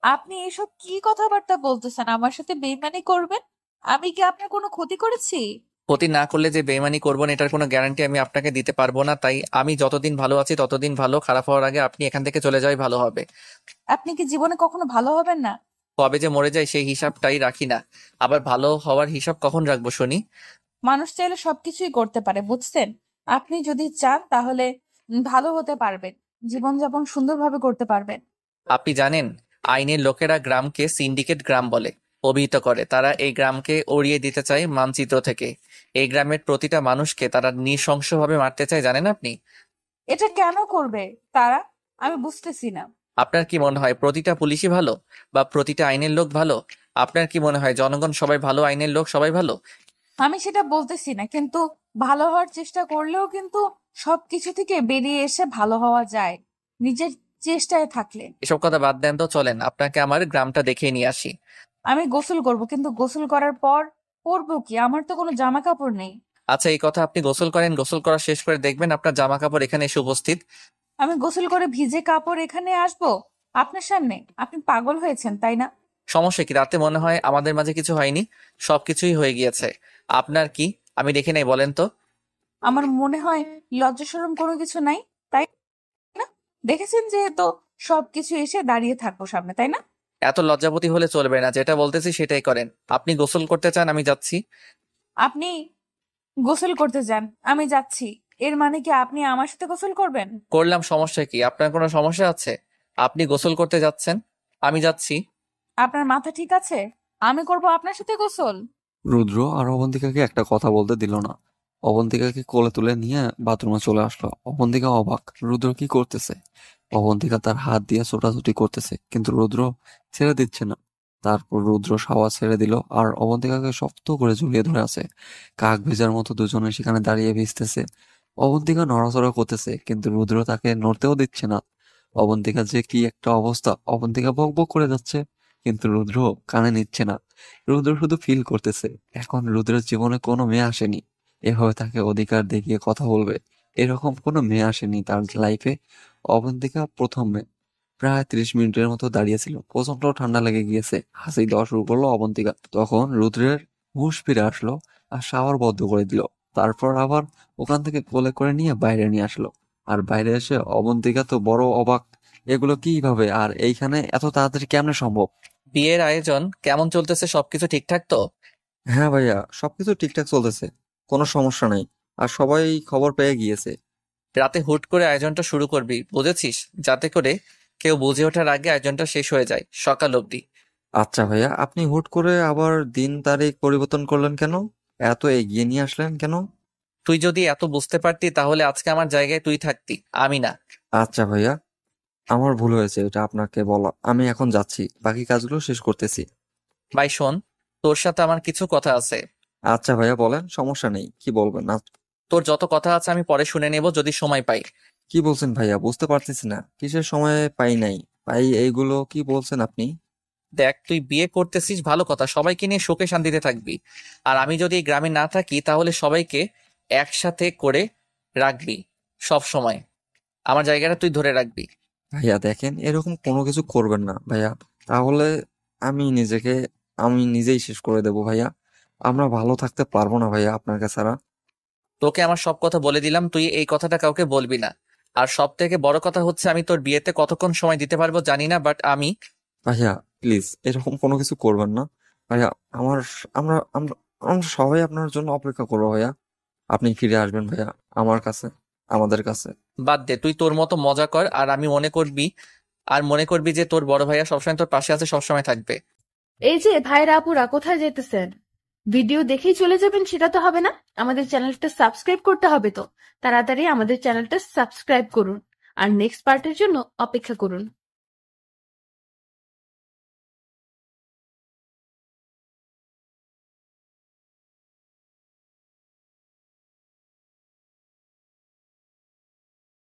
আপনি এসব কি কথাবার্তা বলতেছেন? আমার সাথে বেইমানি করবেন? আমি কি আপনার কোনো ক্ষতি করেছি? ক্ষতি না করলে যে বেইমানি করবেন এটার কোনো গ্যারান্টি আমি আপনাকে দিতে পারবো না, তাই আমি যতদিন ভালো আছি ততদিন ভালো, খারাপ হওয়ার আগে আপনি এখান থেকে চলে যাওয়াই ভালো হবে। আপনি কি জীবনে কখনো ভালো হবেন না? কবে যে মরে যায় সেই হিসাবটাই রাখি না, আবার ভালো হওয়ার হিসাব কখন রাখবো শুনি? মানুষ চাইলে সবকিছুই করতে পারে, বুঝছেন? আপনি যদি চান তাহলে ভালো হতে পারবেন, জীবনযাপন সুন্দরভাবে করতে পারবেন। আপনি জানেন, আইনের লোকেরা গ্রামকে সিন্ডিকেট গ্রাম বলে অভিহিত করে। তারা এই গ্রামকে উড়িয়ে দিতে চায় মানচিত্র থেকে। এই গ্রামের প্রতিটা মানুষকে তারা নৃশংসভাবে মারতে চায়, জানেন আপনি? এটা কেন করবে তারা? আমি বুঝতেছি না। আপনার কি মনে হয় প্রতিটা পুলিশই ভালো, বা প্রতিটা আইনের লোক ভালো? আপনার কি মনে হয় জনগণ সবাই ভালো, আইনের লোক সবাই ভালো? আমি সেটা বলতেছি না, কিন্তু ভালো হওয়ার চেষ্টা করলেও কিন্তু সবকিছু থেকে বেরিয়ে এসে ভালো হওয়া যায়, নিজের চেষ্টায় থাকলে। এসব কথা বাদ দেন তো, চলেন আপনাকে আমার গ্রামটা দেখিয়ে নিয়ে আসি। আমি গোসল করব, কিন্তু গোসল করার পর পরবো কি? আমার তো কোনো জামা কাপড় নেই। আচ্ছা, এই কথা আপনি গোসল করেন, গোসল করা শেষ করে দেখবেন আপনার জামা কাপড় এখানে এসে উপস্থিত। আমি গোসল করে ভিজে কাপড় এখানে আসবো আপনার সামনে? আপনি পাগল হয়েছেন, তাই না? সমস্যা কি? রাতে মনে হয় আমাদের মাঝে কিছু হয়নি? সবকিছুই হয়ে গিয়েছে। আপনার কি? আমি দেখি নাই, বলেন তো। আমার মনে হয় লজ্জা শরম কোনো কিছু নাই, তাই না? দেখেছেন যে তো সবকিছু এসে দাঁড়িয়ে থাকবো সামনে, তাই না? এত লজ্জাপতি হলে চলবে না, যেটা বলতেছি সেটাই করেন। আপনি গোসল করতে চান, আমি যাচ্ছি। আপনি গোসল করতে যান, আমি যাচ্ছি, এর মানে কি আপনি আমার সাথে গোসল করবেন? করলাম, সমস্যা কি? আপনার কোনো সমস্যা আছে? আপনি গোসল করতে যাচ্ছেন, আমি যাচ্ছি। আপনার মাথা ঠিক আছে? আমি করব আপনার সাথে গোসল? রুদ্র আর অবন্তিকাকে একটা কথা বলতে দিল না। অবন্তিকাকে কোলে তুলে নিয়ে বাথরুমে চলে আসলো। অবন্তিকা অবাক, রুদ্র কি করতেছে। অবন্তিকা তার হাত দিয়ে ছোটাছুটি করতেছে, কিন্তু রুদ্র ছেড়ে দিচ্ছে না। তারপর রুদ্র শাওয়ার ছেড়ে দিল আর অবন্তিকাকে শক্ত করে ঝুলিয়ে ধরে আছে। কাক ভেজার মতো দুজনে সেখানে দাঁড়িয়ে ভিজতেছে। অবন্তিকা নড়াচড়া করতেছে, কিন্তু রুদ্র তাকে নড়তেও দিচ্ছে না। অবন্তিকা যে কি একটা অবস্থা! অবন্তিকা বক বক করে যাচ্ছে, কিন্তু রুদ্র কানে নিচ্ছে না। রুদ্র শুধু ফিল করতেছে এখন রুদ্রের জীবনে কোনো মেয়ে আসেনি এভাবে তাকে অধিকার দেখিয়ে কথা বলবে। এরকম কোনো মেয়ে আসেনি তার লাইফে। অবন্তিকা প্রথম মেয়ে। প্রায় 30 মিনিটের মতো দাঁড়িয়েছিল, প্রচন্ড ঠান্ডা লেগে গিয়েছে। হাসি দেওয়া শুরু করলো অবন্তিকা। তখন রুদ্রের হুঁশ ফিরে আসলো আর শাওয়ার বন্ধ করে দিল। তারপর আবার ওখান থেকে কোলে করে নিয়ে বাইরে নিয়ে আসলো। আর বাইরে এসে অবন্তিকা তো বড় অবাক, এগুলো কিভাবে আর এইখানে এত তাড়াতাড়ি কেমনে সম্ভব। বিয়ের আয়োজন কেমন চলতেছে? সবকিছু ঠিকঠাক তো? হ্যাঁ ভাইয়া, সবকিছু ঠিকঠাক চলতেছে, কোনো সমস্যা নাই। আর সবাই খবর পেয়ে গিয়েছে। রাতে হুট করে আয়োজনটা শুরু করবি, বুঝেছিস? যাতে করে কেউ বুঝে ওঠার আগে আয়োজনটা শেষ হয়ে যায়, সকাল অবধি। আচ্ছা ভাইয়া, আপনি হুট করে আবার দিন তারিখ পরিবর্তন করলেন কেন? এত এগিয়ে নিয়ে আসলেন কেন? তুই যদি এত বুঝতে পারতি তাহলে আজকে আমার জায়গায় তুই থাকতি, আমি না। আচ্ছা ভাইয়া, আমার ভুল হয়েছে এটা আপনাকে বলা। আমি এখন যাচ্ছি, বাকি কাজগুলো শেষ করতেছি। ভাই শোন, তোর সাথে আমার কিছু কথা আছে। আচ্ছা ভাইয়া বলেন, সমস্যা নেই, কি বলবেন না? তোর যত কথা আছে আমি পরে শুনে নেব যদি সময় পাই। কি বলছেন ভাইয়া, বুঝতে পারতেছি না, কিসের সময় পাই নাই পাই এইগুলো কি বলছেন আপনি? দেখ, তুই বিয়ে করতেছিস ভালো কথা, সবাইকে নিয়ে সুখে শান্তিতে থাকবি। আর আমি যদি এই গ্রামে না থাকি তাহলে সবাইকে একসাথে করে রাখবি সব সময়। আমার জায়গাটা তুই ধরে রাখবি। ভাইয়া দেখেন, এরকম কোনো কিছু করবেন না ভাইয়া, তাহলে আমি নিজেকে আমি নিজেই শেষ করে দেবো ভাইয়া। আমরা ভালো থাকতে পারবো না ভাইয়া আপনাকে ছাড়া। তোকে আমার সব কথা বলে দিলাম, তুই এই কথাটা কাউকে বলবি না। আর সব থেকে বড় কথা হচ্ছে, আমি তোর বিয়েতে কতক্ষণ সময় দিতে পারবো জানি না, বাট আমি। ভাইয়া প্লিজ এরকম কোনো কিছু করবেন না ভাইয়া। আমার আমরা আমরা আমরা সবাই আপনার জন্য অপেক্ষা করবো ভাইয়া। আপনি ফিরে আসবেন ভাইয়া আমার কাছে, আমাদের কাছে। বাদ দে, তুই তোর মতো মজা কর, আর মনে করবি যে তোর বড় ভাইয়া সবসময় তোর পাশে আছে, সবসময় থাকবে। এই যে ভাইরা আপুরা কোথায় যেতেছেন? ভিডিও দেখেই চলে যাবেন সেটা তো হবে না, আমাদের চ্যানেলটা সাবস্ক্রাইব করতে হবে তো। তাড়াতাড়ি আমাদের চ্যানেলটা সাবস্ক্রাইব করুন আর নেক্সট পার্টের জন্য অপেক্ষা করুন।